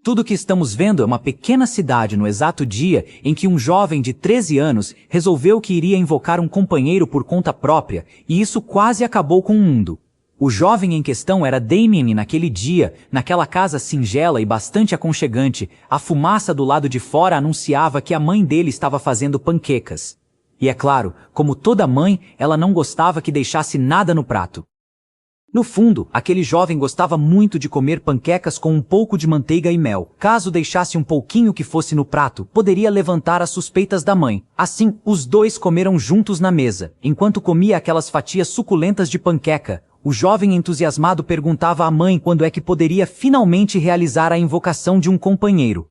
Tudo que estamos vendo é uma pequena cidade no exato dia em que um jovem de 13 anos resolveu que iria invocar um companheiro por conta própria, e isso quase acabou com o mundo. O jovem em questão era Damien e naquele dia, naquela casa singela e bastante aconchegante, a fumaça do lado de fora anunciava que a mãe dele estava fazendo panquecas. E é claro, como toda mãe, ela não gostava que deixasse nada no prato. No fundo, aquele jovem gostava muito de comer panquecas com um pouco de manteiga e mel. Caso deixasse um pouquinho que fosse no prato, poderia levantar as suspeitas da mãe. Assim, os dois comeram juntos na mesa. Enquanto comia aquelas fatias suculentas de panqueca, o jovem entusiasmado perguntava à mãe quando é que poderia finalmente realizar a invocação de um companheiro.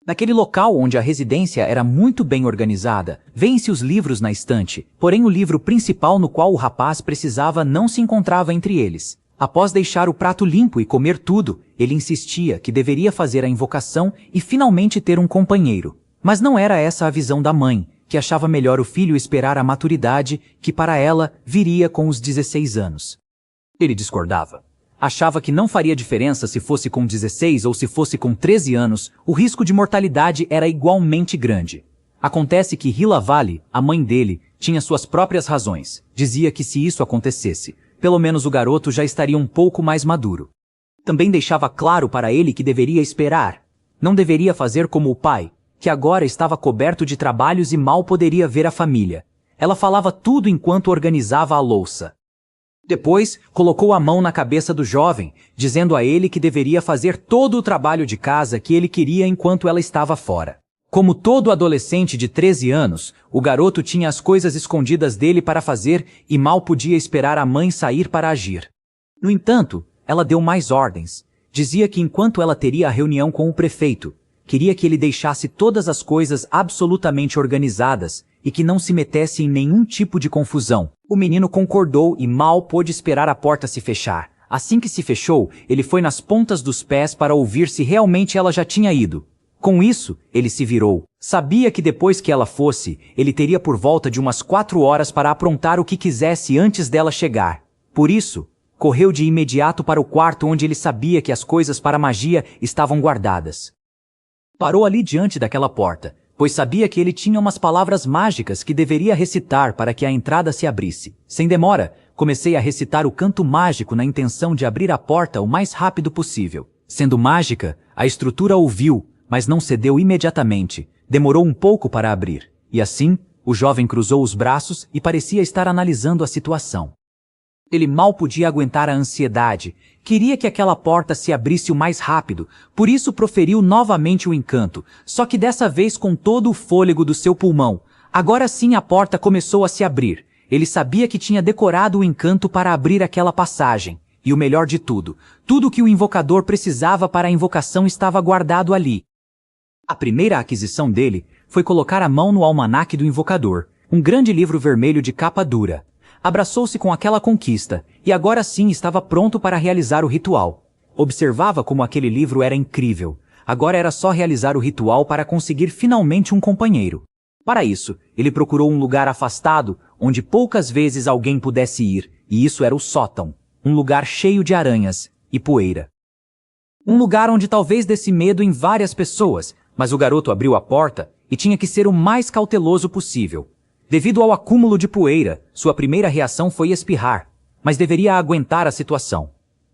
Naquele local onde a residência era muito bem organizada, vêem-se os livros na estante, porém o livro principal no qual o rapaz precisava não se encontrava entre eles. Após deixar o prato limpo e comer tudo, ele insistia que deveria fazer a invocação e finalmente ter um companheiro. Mas não era essa a visão da mãe, que achava melhor o filho esperar a maturidade, que para ela viria com os 16 anos. Ele discordava. Achava que não faria diferença se fosse com 16 ou se fosse com 13 anos, o risco de mortalidade era igualmente grande. Acontece que Hila Valley, a mãe dele, tinha suas próprias razões. Dizia que se isso acontecesse, pelo menos o garoto já estaria um pouco mais maduro. Também deixava claro para ele que deveria esperar. Não deveria fazer como o pai, que agora estava coberto de trabalhos e mal poderia ver a família. Ela falava tudo enquanto organizava a louça. Depois, colocou a mão na cabeça do jovem, dizendo a ele que deveria fazer todo o trabalho de casa que ele queria enquanto ela estava fora. Como todo adolescente de 13 anos, o garoto tinha as coisas escondidas dele para fazer e mal podia esperar a mãe sair para agir. No entanto, ela deu mais ordens. Dizia que enquanto ela teria a reunião com o prefeito, queria que ele deixasse todas as coisas absolutamente organizadas e que não se metesse em nenhum tipo de confusão. O menino concordou e mal pôde esperar a porta se fechar. Assim que se fechou, ele foi nas pontas dos pés para ouvir se realmente ela já tinha ido. Com isso, ele se virou. Sabia que depois que ela fosse, ele teria por volta de umas 4 horas para aprontar o que quisesse antes dela chegar. Por isso, correu de imediato para o quarto onde ele sabia que as coisas para a magia estavam guardadas. Parou ali diante daquela porta, pois sabia que ele tinha umas palavras mágicas que deveria recitar para que a entrada se abrisse. Sem demora, comecei a recitar o canto mágico na intenção de abrir a porta o mais rápido possível. Sendo mágica, a estrutura ouviu, mas não cedeu imediatamente. Demorou um pouco para abrir. E assim, o jovem cruzou os braços e parecia estar analisando a situação. Ele mal podia aguentar a ansiedade. Queria que aquela porta se abrisse o mais rápido, por isso proferiu novamente o encanto, só que dessa vez com todo o fôlego do seu pulmão. Agora sim a porta começou a se abrir. Ele sabia que tinha decorado o encanto para abrir aquela passagem. E o melhor de tudo, tudo que o invocador precisava para a invocação estava guardado ali. A primeira aquisição dele foi colocar a mão no almanaque do invocador, um grande livro vermelho de capa dura. Abraçou-se com aquela conquista, e agora sim estava pronto para realizar o ritual. Observava como aquele livro era incrível. Agora era só realizar o ritual para conseguir finalmente um companheiro. Para isso, ele procurou um lugar afastado, onde poucas vezes alguém pudesse ir, e isso era o sótão, um lugar cheio de aranhas e poeira. Um lugar onde talvez desse medo em várias pessoas, mas o garoto abriu a porta e tinha que ser o mais cauteloso possível. Devido ao acúmulo de poeira, sua primeira reação foi espirrar, mas deveria aguentar a situação.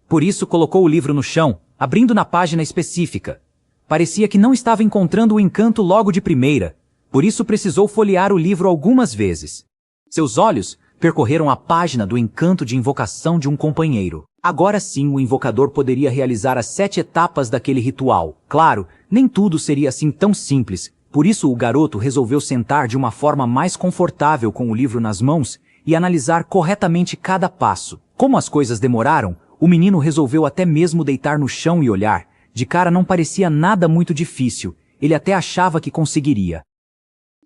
Por isso colocou o livro no chão, abrindo na página específica. Parecia que não estava encontrando o encanto logo de primeira, por isso precisou folhear o livro algumas vezes. Seus olhos percorreram a página do encanto de invocação de um companheiro. Agora sim o invocador poderia realizar as 7 etapas daquele ritual. Claro, nem tudo seria assim tão simples. Por isso o garoto resolveu sentar de uma forma mais confortável com o livro nas mãos e analisar corretamente cada passo. Como as coisas demoraram, o menino resolveu até mesmo deitar no chão e olhar. De cara não parecia nada muito difícil, ele até achava que conseguiria.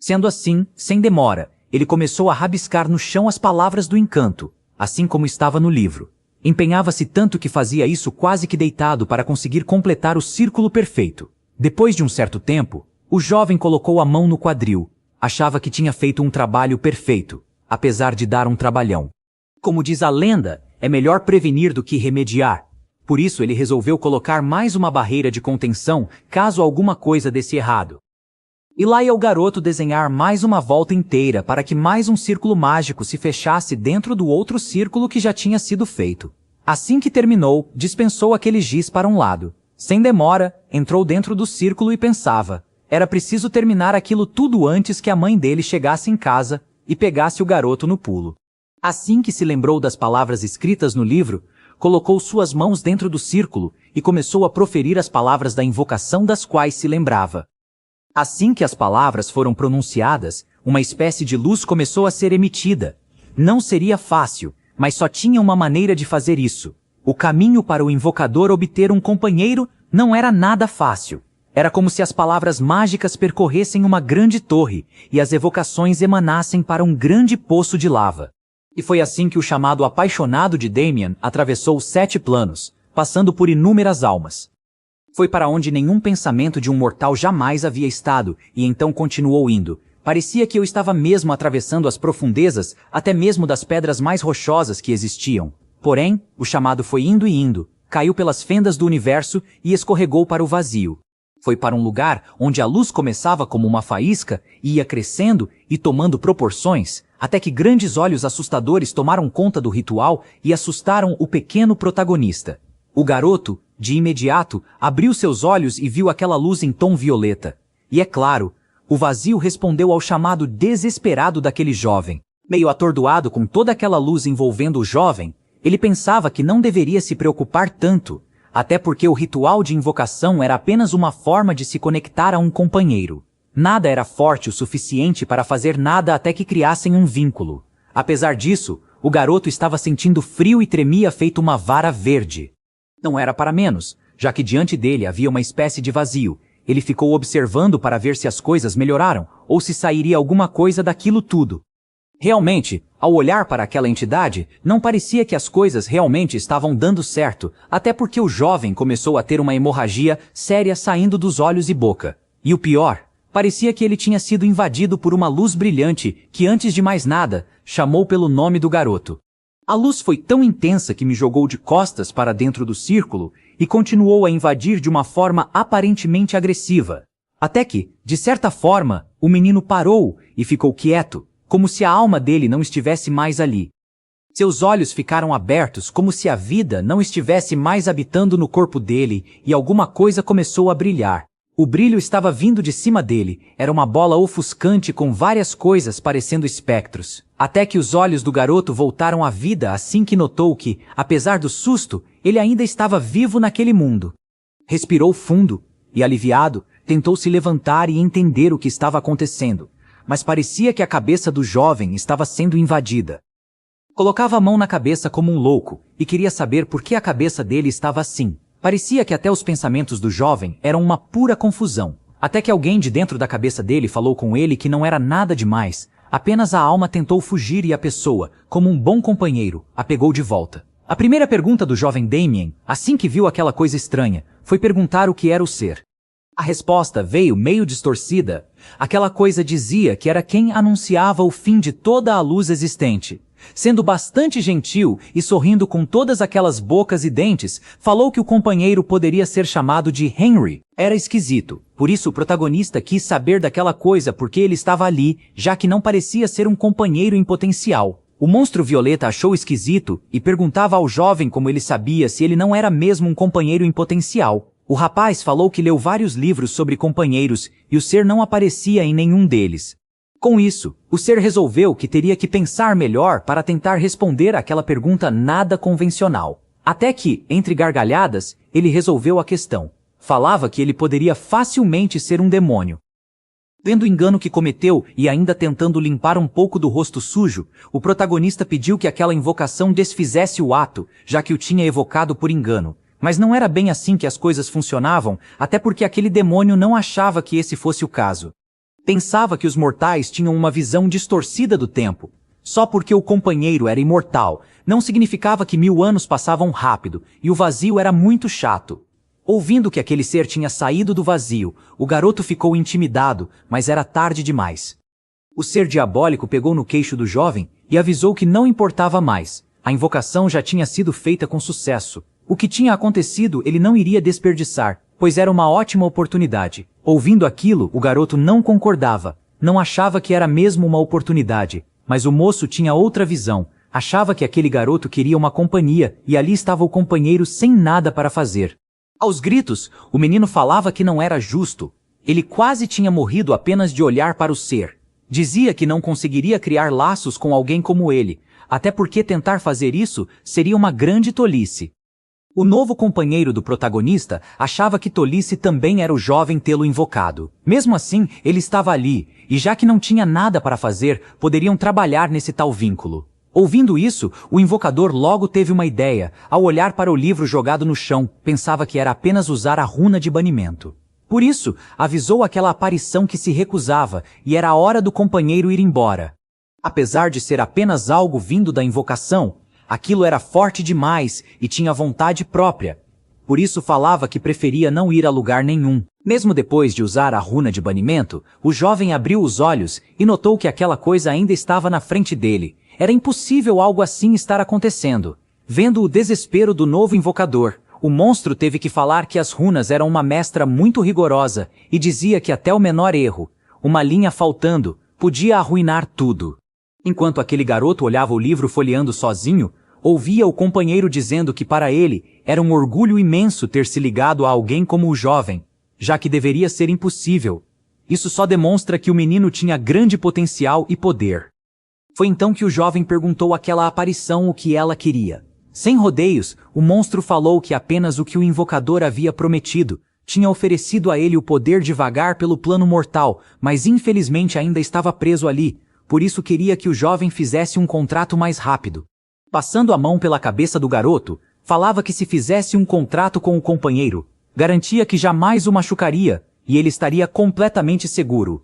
Sendo assim, sem demora, ele começou a rabiscar no chão as palavras do encanto, assim como estava no livro. Empenhava-se tanto que fazia isso quase que deitado para conseguir completar o círculo perfeito. Depois de um certo tempo, o jovem colocou a mão no quadril. Achava que tinha feito um trabalho perfeito, apesar de dar um trabalhão. Como diz a lenda, é melhor prevenir do que remediar. Por isso ele resolveu colocar mais uma barreira de contenção caso alguma coisa desse errado. E lá ia o garoto desenhar mais uma volta inteira para que mais um círculo mágico se fechasse dentro do outro círculo que já tinha sido feito. Assim que terminou, dispensou aquele giz para um lado. Sem demora, entrou dentro do círculo e pensava. Era preciso terminar aquilo tudo antes que a mãe dele chegasse em casa e pegasse o garoto no pulo. Assim que se lembrou das palavras escritas no livro, colocou suas mãos dentro do círculo e começou a proferir as palavras da invocação das quais se lembrava. Assim que as palavras foram pronunciadas, uma espécie de luz começou a ser emitida. Não seria fácil, mas só tinha uma maneira de fazer isso. O caminho para o invocador obter um companheiro não era nada fácil. Era como se as palavras mágicas percorressem uma grande torre e as evocações emanassem para um grande poço de lava. E foi assim que o chamado apaixonado de Damien atravessou os 7 planos, passando por inúmeras almas. Foi para onde nenhum pensamento de um mortal jamais havia estado, e então continuou indo. Parecia que eu estava mesmo atravessando as profundezas, até mesmo das pedras mais rochosas que existiam. Porém, o chamado foi indo e indo, caiu pelas fendas do universo e escorregou para o vazio. Foi para um lugar onde a luz começava como uma faísca e ia crescendo e tomando proporções, até que grandes olhos assustadores tomaram conta do ritual e assustaram o pequeno protagonista. O garoto, de imediato, abriu seus olhos e viu aquela luz em tom violeta. E é claro, o vazio respondeu ao chamado desesperado daquele jovem. Meio atordoado com toda aquela luz envolvendo o jovem, ele pensava que não deveria se preocupar tanto, até porque o ritual de invocação era apenas uma forma de se conectar a um companheiro. Nada era forte o suficiente para fazer nada até que criassem um vínculo. Apesar disso, o garoto estava sentindo frio e tremia feito uma vara verde. Não era para menos, já que diante dele havia uma espécie de vazio. Ele ficou observando para ver se as coisas melhoraram, ou se sairia alguma coisa daquilo tudo. Realmente, ao olhar para aquela entidade, não parecia que as coisas realmente estavam dando certo, até porque o jovem começou a ter uma hemorragia séria saindo dos olhos e boca. E o pior, parecia que ele tinha sido invadido por uma luz brilhante que, antes de mais nada, chamou pelo nome do garoto. A luz foi tão intensa que me jogou de costas para dentro do círculo e continuou a invadir de uma forma aparentemente agressiva. Até que, de certa forma, o menino parou e ficou quieto, como se a alma dele não estivesse mais ali. Seus olhos ficaram abertos como se a vida não estivesse mais habitando no corpo dele e alguma coisa começou a brilhar. O brilho estava vindo de cima dele, era uma bola ofuscante com várias coisas parecendo espectros. Até que os olhos do garoto voltaram à vida assim que notou que, apesar do susto, ele ainda estava vivo naquele mundo. Respirou fundo e, aliviado, tentou se levantar e entender o que estava acontecendo, mas parecia que a cabeça do jovem estava sendo invadida. Colocava a mão na cabeça como um louco e queria saber por que a cabeça dele estava assim. Parecia que até os pensamentos do jovem eram uma pura confusão, até que alguém de dentro da cabeça dele falou com ele que não era nada demais, apenas a alma tentou fugir e a pessoa, como um bom companheiro, a pegou de volta. A primeira pergunta do jovem Damien, assim que viu aquela coisa estranha, foi perguntar o que era o ser. A resposta veio meio distorcida. Aquela coisa dizia que era quem anunciava o fim de toda a luz existente. Sendo bastante gentil e sorrindo com todas aquelas bocas e dentes, falou que o companheiro poderia ser chamado de Henry. Era esquisito, por isso o protagonista quis saber daquela coisa porque ele estava ali, já que não parecia ser um companheiro em potencial. O monstro violeta achou esquisito e perguntava ao jovem como ele sabia se ele não era mesmo um companheiro em potencial. O rapaz falou que leu vários livros sobre companheiros e o ser não aparecia em nenhum deles. Com isso, o ser resolveu que teria que pensar melhor para tentar responder àquela pergunta nada convencional. Até que, entre gargalhadas, ele resolveu a questão. Falava que ele poderia facilmente ser um demônio. Vendo o engano que cometeu e ainda tentando limpar um pouco do rosto sujo, o protagonista pediu que aquela invocação desfizesse o ato, já que o tinha evocado por engano. Mas não era bem assim que as coisas funcionavam, até porque aquele demônio não achava que esse fosse o caso. Pensava que os mortais tinham uma visão distorcida do tempo. Só porque o companheiro era imortal, não significava que 1000 anos passavam rápido, e o vazio era muito chato. Ouvindo que aquele ser tinha saído do vazio, o garoto ficou intimidado, mas era tarde demais. O ser diabólico pegou no queixo do jovem e avisou que não importava mais. A invocação já tinha sido feita com sucesso. O que tinha acontecido ele não iria desperdiçar, pois era uma ótima oportunidade. Ouvindo aquilo, o garoto não concordava, não achava que era mesmo uma oportunidade, mas o moço tinha outra visão, achava que aquele garoto queria uma companhia e ali estava o companheiro sem nada para fazer. Aos gritos, o menino falava que não era justo. Ele quase tinha morrido apenas de olhar para o ser. Dizia que não conseguiria criar laços com alguém como ele, até porque tentar fazer isso seria uma grande tolice. O novo companheiro do protagonista achava que tolice também era o jovem tê-lo invocado. Mesmo assim, ele estava ali, e já que não tinha nada para fazer, poderiam trabalhar nesse tal vínculo. Ouvindo isso, o invocador logo teve uma ideia. Ao olhar para o livro jogado no chão, pensava que era apenas usar a runa de banimento. Por isso, avisou aquela aparição que se recusava, e era a hora do companheiro ir embora. Apesar de ser apenas algo vindo da invocação, aquilo era forte demais e tinha vontade própria. Por isso falava que preferia não ir a lugar nenhum. Mesmo depois de usar a runa de banimento, o jovem abriu os olhos e notou que aquela coisa ainda estava na frente dele. Era impossível algo assim estar acontecendo. Vendo o desespero do novo invocador, o monstro teve que falar que as runas eram uma mestra muito rigorosa e dizia que até o menor erro, uma linha faltando, podia arruinar tudo. Enquanto aquele garoto olhava o livro folheando sozinho, ouvia o companheiro dizendo que para ele era um orgulho imenso ter se ligado a alguém como o jovem, já que deveria ser impossível. Isso só demonstra que o menino tinha grande potencial e poder. Foi então que o jovem perguntou àquela aparição o que ela queria. Sem rodeios, o monstro falou que apenas o que o invocador havia prometido, tinha oferecido a ele o poder de vagar pelo plano mortal, mas infelizmente ainda estava preso ali, por isso queria que o jovem fizesse um contrato mais rápido. Passando a mão pela cabeça do garoto, falava que se fizesse um contrato com o companheiro, garantia que jamais o machucaria, e ele estaria completamente seguro.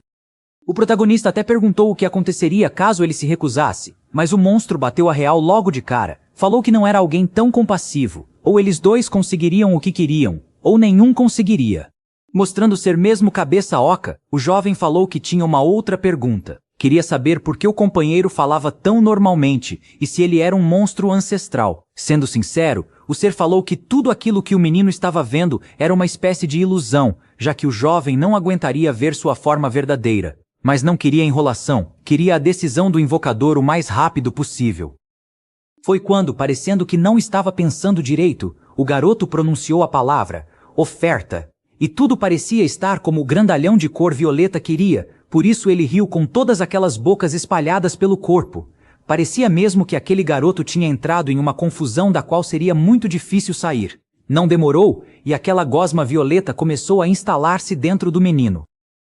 O protagonista até perguntou o que aconteceria caso ele se recusasse, mas o monstro bateu a real logo de cara, falou que não era alguém tão compassivo, ou eles dois conseguiriam o que queriam, ou nenhum conseguiria. Mostrando ser mesmo cabeça oca, o jovem falou que tinha uma outra pergunta. Queria saber por que o companheiro falava tão normalmente e se ele era um monstro ancestral. Sendo sincero, o ser falou que tudo aquilo que o menino estava vendo era uma espécie de ilusão, já que o jovem não aguentaria ver sua forma verdadeira. Mas não queria enrolação, queria a decisão do invocador o mais rápido possível. Foi quando, parecendo que não estava pensando direito, o garoto pronunciou a palavra, oferta, e tudo parecia estar como o grandalhão de cor violeta queria. Por isso ele riu com todas aquelas bocas espalhadas pelo corpo. Parecia mesmo que aquele garoto tinha entrado em uma confusão da qual seria muito difícil sair. Não demorou, e aquela gosma violeta começou a instalar-se dentro do menino.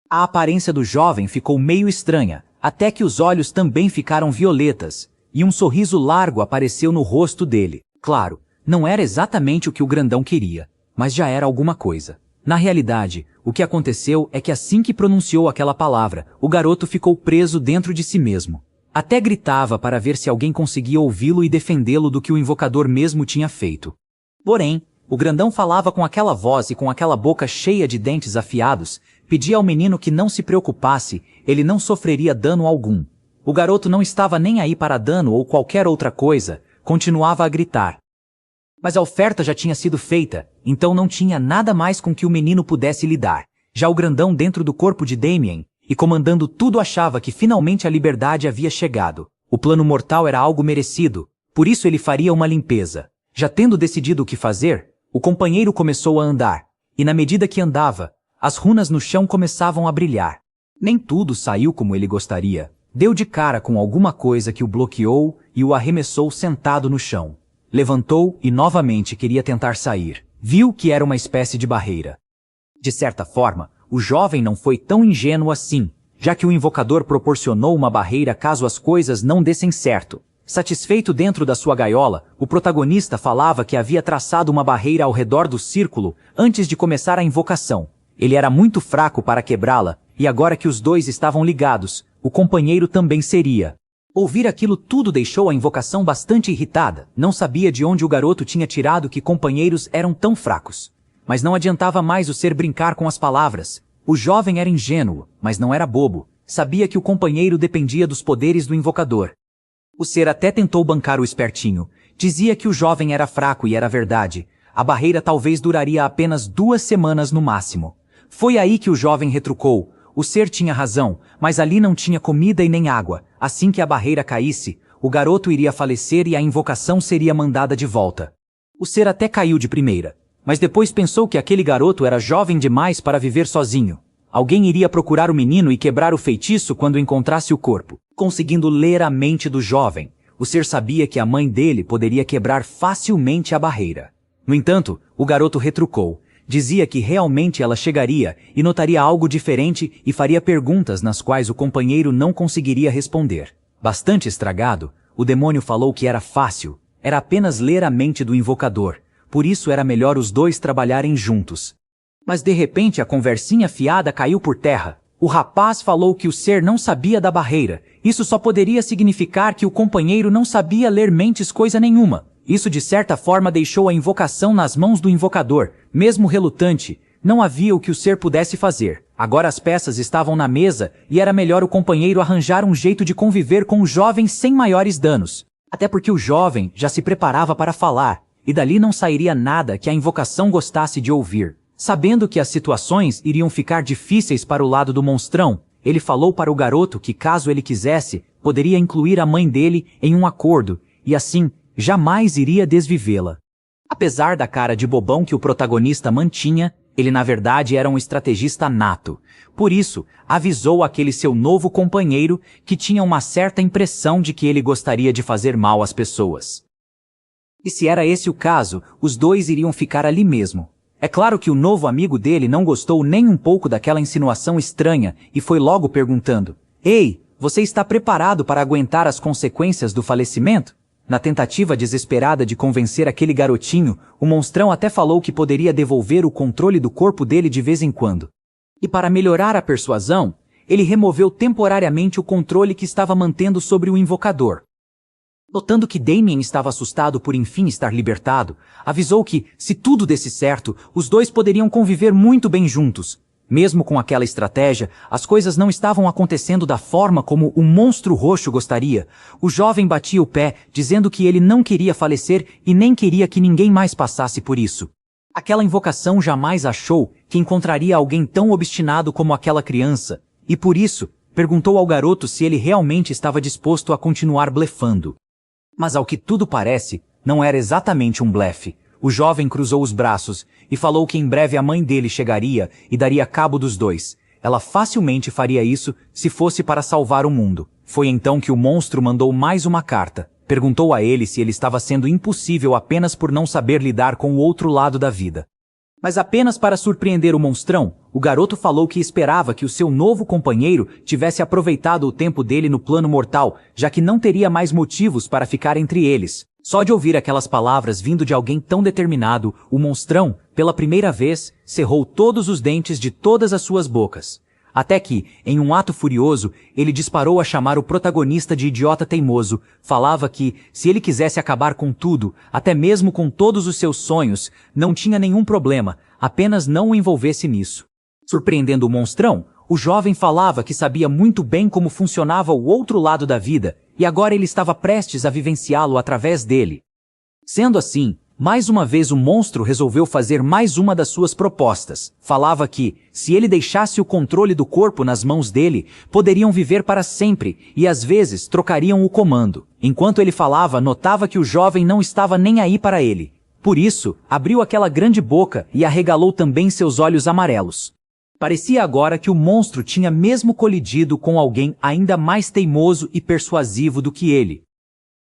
A aparência do jovem ficou meio estranha, até que os olhos também ficaram violetas, e um sorriso largo apareceu no rosto dele. Claro, não era exatamente o que o grandão queria, mas já era alguma coisa. Na realidade, o que aconteceu é que assim que pronunciou aquela palavra, o garoto ficou preso dentro de si mesmo. Até gritava para ver se alguém conseguia ouvi-lo e defendê-lo do que o invocador mesmo tinha feito. Porém, o grandão falava com aquela voz e com aquela boca cheia de dentes afiados, pedia ao menino que não se preocupasse, ele não sofreria dano algum. O garoto não estava nem aí para dano ou qualquer outra coisa, continuava a gritar. Mas a oferta já tinha sido feita, então não tinha nada mais com que o menino pudesse lidar. Já o grandão dentro do corpo de Damien, e comandando tudo achava que finalmente a liberdade havia chegado. O plano mortal era algo merecido, por isso ele faria uma limpeza. Já tendo decidido o que fazer, o companheiro começou a andar, e na medida que andava, as runas no chão começavam a brilhar. Nem tudo saiu como ele gostaria. Deu de cara com alguma coisa que o bloqueou e o arremessou sentado no chão. Levantou e novamente queria tentar sair. Viu que era uma espécie de barreira. De certa forma, o jovem não foi tão ingênuo assim, já que o invocador proporcionou uma barreira caso as coisas não dessem certo. Satisfeito dentro da sua gaiola, o protagonista falava que havia traçado uma barreira ao redor do círculo antes de começar a invocação. Ele era muito fraco para quebrá-la, e agora que os dois estavam ligados, o companheiro também seria. Ouvir aquilo tudo deixou a invocação bastante irritada. Não sabia de onde o garoto tinha tirado que companheiros eram tão fracos. Mas não adiantava mais o ser brincar com as palavras. O jovem era ingênuo, mas não era bobo. Sabia que o companheiro dependia dos poderes do invocador. O ser até tentou bancar o espertinho. Dizia que o jovem era fraco e era verdade. a barreira talvez duraria apenas 2 semanas no máximo. Foi aí que o jovem retrucou. O ser tinha razão, mas ali não tinha comida e nem água. Assim que a barreira caísse, o garoto iria falecer e a invocação seria mandada de volta. O ser até caiu de primeira, mas depois pensou que aquele garoto era jovem demais para viver sozinho. Alguém iria procurar o menino e quebrar o feitiço quando encontrasse o corpo. Conseguindo ler a mente do jovem, o ser sabia que a mãe dele poderia quebrar facilmente a barreira. No entanto, o garoto retrucou. Dizia que realmente ela chegaria e notaria algo diferente e faria perguntas nas quais o companheiro não conseguiria responder. Bastante estragado, o demônio falou que era fácil, era apenas ler a mente do invocador, por isso era melhor os dois trabalharem juntos. Mas de repente a conversinha fiada caiu por terra. O rapaz falou que o ser não sabia da barreira. Isso só poderia significar que o companheiro não sabia ler mentes coisa nenhuma. Isso de certa forma deixou a invocação nas mãos do invocador, mesmo relutante. Não havia o que o ser pudesse fazer. Agora as peças estavam na mesa e era melhor o companheiro arranjar um jeito de conviver com o jovem sem maiores danos. Até porque o jovem já se preparava para falar, e dali não sairia nada que a invocação gostasse de ouvir. Sabendo que as situações iriam ficar difíceis para o lado do monstrão, ele falou para o garoto que, caso ele quisesse, poderia incluir a mãe dele em um acordo, e assim, jamais iria desvivê-la. Apesar da cara de bobão que o protagonista mantinha, ele na verdade era um estrategista nato. Por isso, avisou aquele seu novo companheiro que tinha uma certa impressão de que ele gostaria de fazer mal às pessoas. E se era esse o caso, os dois iriam ficar ali mesmo. É claro que o novo amigo dele não gostou nem um pouco daquela insinuação estranha e foi logo perguntando: "Ei, você está preparado para aguentar as consequências do falecimento?" Na tentativa desesperada de convencer aquele garotinho, o monstrão até falou que poderia devolver o controle do corpo dele de vez em quando. E para melhorar a persuasão, ele removeu temporariamente o controle que estava mantendo sobre o invocador. Notando que Damien estava assustado por enfim estar libertado, avisou que, se tudo desse certo, os dois poderiam conviver muito bem juntos. Mesmo com aquela estratégia, as coisas não estavam acontecendo da forma como o monstro roxo gostaria. O jovem batia o pé, dizendo que ele não queria falecer e nem queria que ninguém mais passasse por isso. Aquela invocação jamais achou que encontraria alguém tão obstinado como aquela criança, e por isso, perguntou ao garoto se ele realmente estava disposto a continuar blefando. Mas ao que tudo parece, não era exatamente um blefe. O jovem cruzou os braços e falou que em breve a mãe dele chegaria e daria cabo dos dois. Ela facilmente faria isso se fosse para salvar o mundo. Foi então que o monstro mandou mais uma carta. Perguntou a ele se ele estava sendo impossível apenas por não saber lidar com o outro lado da vida. Mas apenas para surpreender o monstrão, o garoto falou que esperava que o seu novo companheiro tivesse aproveitado o tempo dele no plano mortal, já que não teria mais motivos para ficar entre eles. Só de ouvir aquelas palavras vindo de alguém tão determinado, o monstrão, pela primeira vez, cerrou todos os dentes de todas as suas bocas. Até que, em um ato furioso, ele disparou a chamar o protagonista de idiota teimoso. Falava que, se ele quisesse acabar com tudo, até mesmo com todos os seus sonhos, não tinha nenhum problema, apenas não o envolvesse nisso. Surpreendendo o monstrão, o jovem falava que sabia muito bem como funcionava o outro lado da vida, e agora ele estava prestes a vivenciá-lo através dele. Sendo assim, mais uma vez o monstro resolveu fazer mais uma das suas propostas. Falava que, se ele deixasse o controle do corpo nas mãos dele, poderiam viver para sempre e às vezes trocariam o comando. Enquanto ele falava, notava que o jovem não estava nem aí para ele. Por isso, abriu aquela grande boca e arregalou também seus olhos amarelos. Parecia agora que o monstro tinha mesmo colidido com alguém ainda mais teimoso e persuasivo do que ele.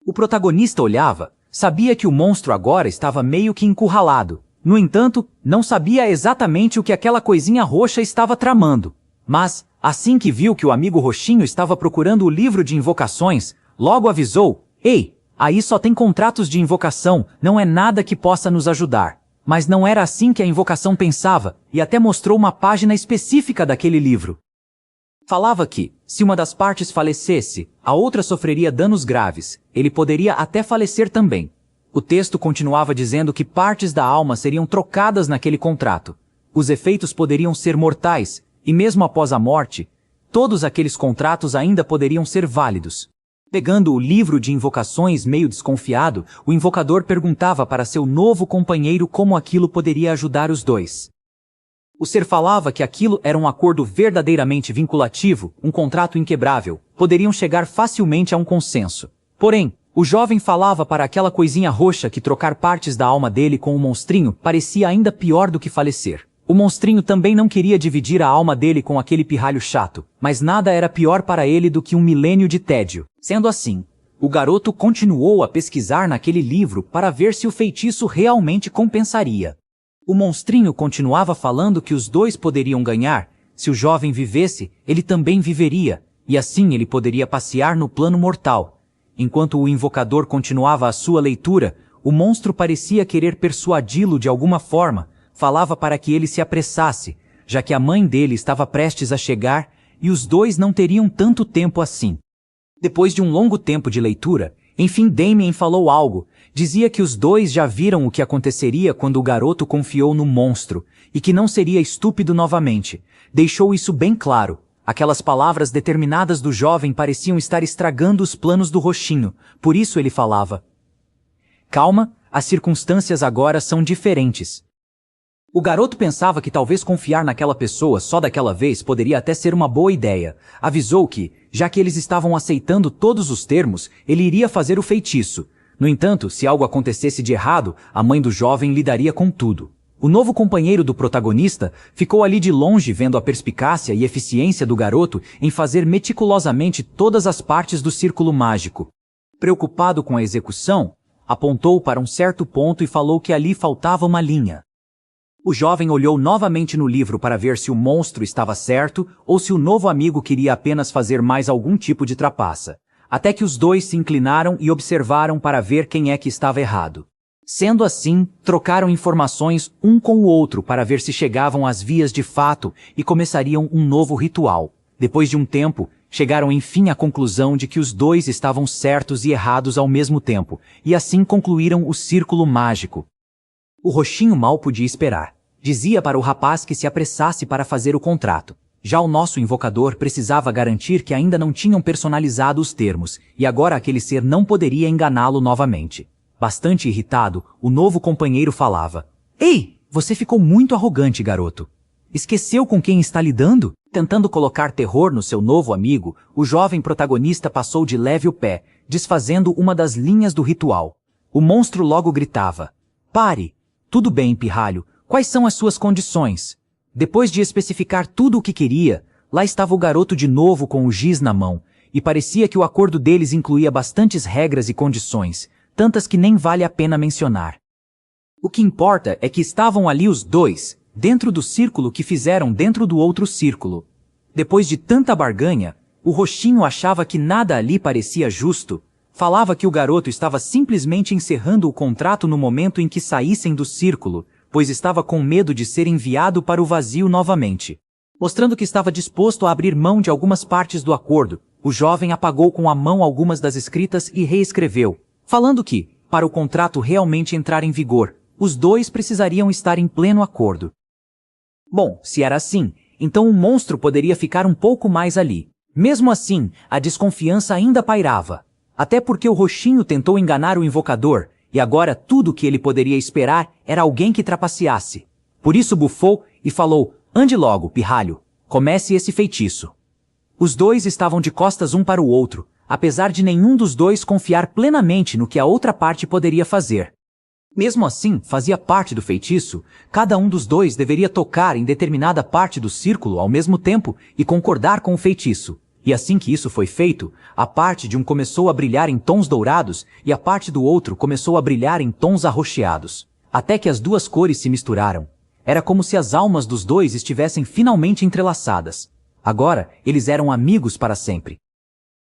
O protagonista olhava. Sabia que o monstro agora estava meio que encurralado. No entanto, não sabia exatamente o que aquela coisinha roxa estava tramando. Mas, assim que viu que o amigo roxinho estava procurando o livro de invocações, logo avisou: "Ei, aí só tem contratos de invocação, não é nada que possa nos ajudar." Mas não era assim que a invocação pensava, e até mostrou uma página específica daquele livro. Falava que, se uma das partes falecesse, a outra sofreria danos graves. Ele poderia até falecer também. O texto continuava dizendo que partes da alma seriam trocadas naquele contrato. Os efeitos poderiam ser mortais, e mesmo após a morte, todos aqueles contratos ainda poderiam ser válidos. Pegando o livro de invocações meio desconfiado, o invocador perguntava para seu novo companheiro como aquilo poderia ajudar os dois. O ser falava que aquilo era um acordo verdadeiramente vinculativo, um contrato inquebrável, poderiam chegar facilmente a um consenso. Porém, o jovem falava para aquela coisinha roxa que trocar partes da alma dele com o monstrinho parecia ainda pior do que falecer. O monstrinho também não queria dividir a alma dele com aquele pirralho chato, mas nada era pior para ele do que um milênio de tédio. Sendo assim, o garoto continuou a pesquisar naquele livro para ver se o feitiço realmente compensaria. O monstrinho continuava falando que os dois poderiam ganhar. Se o jovem vivesse, ele também viveria, e assim ele poderia passear no plano mortal. Enquanto o invocador continuava a sua leitura, o monstro parecia querer persuadi-lo de alguma forma, falava para que ele se apressasse, já que a mãe dele estava prestes a chegar e os dois não teriam tanto tempo assim. Depois de um longo tempo de leitura, enfim Damien falou algo. Dizia que os dois já viram o que aconteceria quando o garoto confiou no monstro, e que não seria estúpido novamente. Deixou isso bem claro. Aquelas palavras determinadas do jovem pareciam estar estragando os planos do roxinho, por isso ele falava. Calma, as circunstâncias agora são diferentes. O garoto pensava que talvez confiar naquela pessoa só daquela vez poderia até ser uma boa ideia. Avisou que, já que eles estavam aceitando todos os termos, ele iria fazer o feitiço. No entanto, se algo acontecesse de errado, a mãe do jovem lidaria com tudo. O novo companheiro do protagonista ficou ali de longe vendo a perspicácia e eficiência do garoto em fazer meticulosamente todas as partes do círculo mágico. Preocupado com a execução, apontou para um certo ponto e falou que ali faltava uma linha. O jovem olhou novamente no livro para ver se o monstro estava certo ou se o novo amigo queria apenas fazer mais algum tipo de trapaça. Até que os dois se inclinaram e observaram para ver quem é que estava errado. Sendo assim, trocaram informações um com o outro para ver se chegavam às vias de fato e começariam um novo ritual. Depois de um tempo, chegaram enfim à conclusão de que os dois estavam certos e errados ao mesmo tempo, e assim concluíram o círculo mágico. O roxinho mal podia esperar. Dizia para o rapaz que se apressasse para fazer o contrato. Já o nosso invocador precisava garantir que ainda não tinham personalizado os termos, e agora aquele ser não poderia enganá-lo novamente. Bastante irritado, o novo companheiro falava. Ei, você ficou muito arrogante, garoto. Esqueceu com quem está lidando? Tentando colocar terror no seu novo amigo, o jovem protagonista passou de leve o pé, desfazendo uma das linhas do ritual. O monstro logo gritava. Pare! Tudo bem, pirralho. Quais são as suas condições? Depois de especificar tudo o que queria, lá estava o garoto de novo com o giz na mão, e parecia que o acordo deles incluía bastantes regras e condições, tantas que nem vale a pena mencionar. O que importa é que estavam ali os dois, dentro do círculo que fizeram dentro do outro círculo. Depois de tanta barganha, o roxinho achava que nada ali parecia justo. Falava que o garoto estava simplesmente encerrando o contrato no momento em que saíssem do círculo, pois estava com medo de ser enviado para o vazio novamente. Mostrando que estava disposto a abrir mão de algumas partes do acordo, o jovem apagou com a mão algumas das escritas e reescreveu, falando que, para o contrato realmente entrar em vigor, os dois precisariam estar em pleno acordo. Bom, se era assim, então o monstro poderia ficar um pouco mais ali. Mesmo assim, a desconfiança ainda pairava. Até porque o roxinho tentou enganar o invocador, e agora tudo o que ele poderia esperar era alguém que trapaceasse. Por isso bufou e falou, ande logo, pirralho, comece esse feitiço. Os dois estavam de costas um para o outro, apesar de nenhum dos dois confiar plenamente no que a outra parte poderia fazer. Mesmo assim, fazia parte do feitiço, cada um dos dois deveria tocar em determinada parte do círculo ao mesmo tempo e concordar com o feitiço. E assim que isso foi feito, a parte de um começou a brilhar em tons dourados e a parte do outro começou a brilhar em tons arroxeados. Até que as duas cores se misturaram. Era como se as almas dos dois estivessem finalmente entrelaçadas. Agora, eles eram amigos para sempre.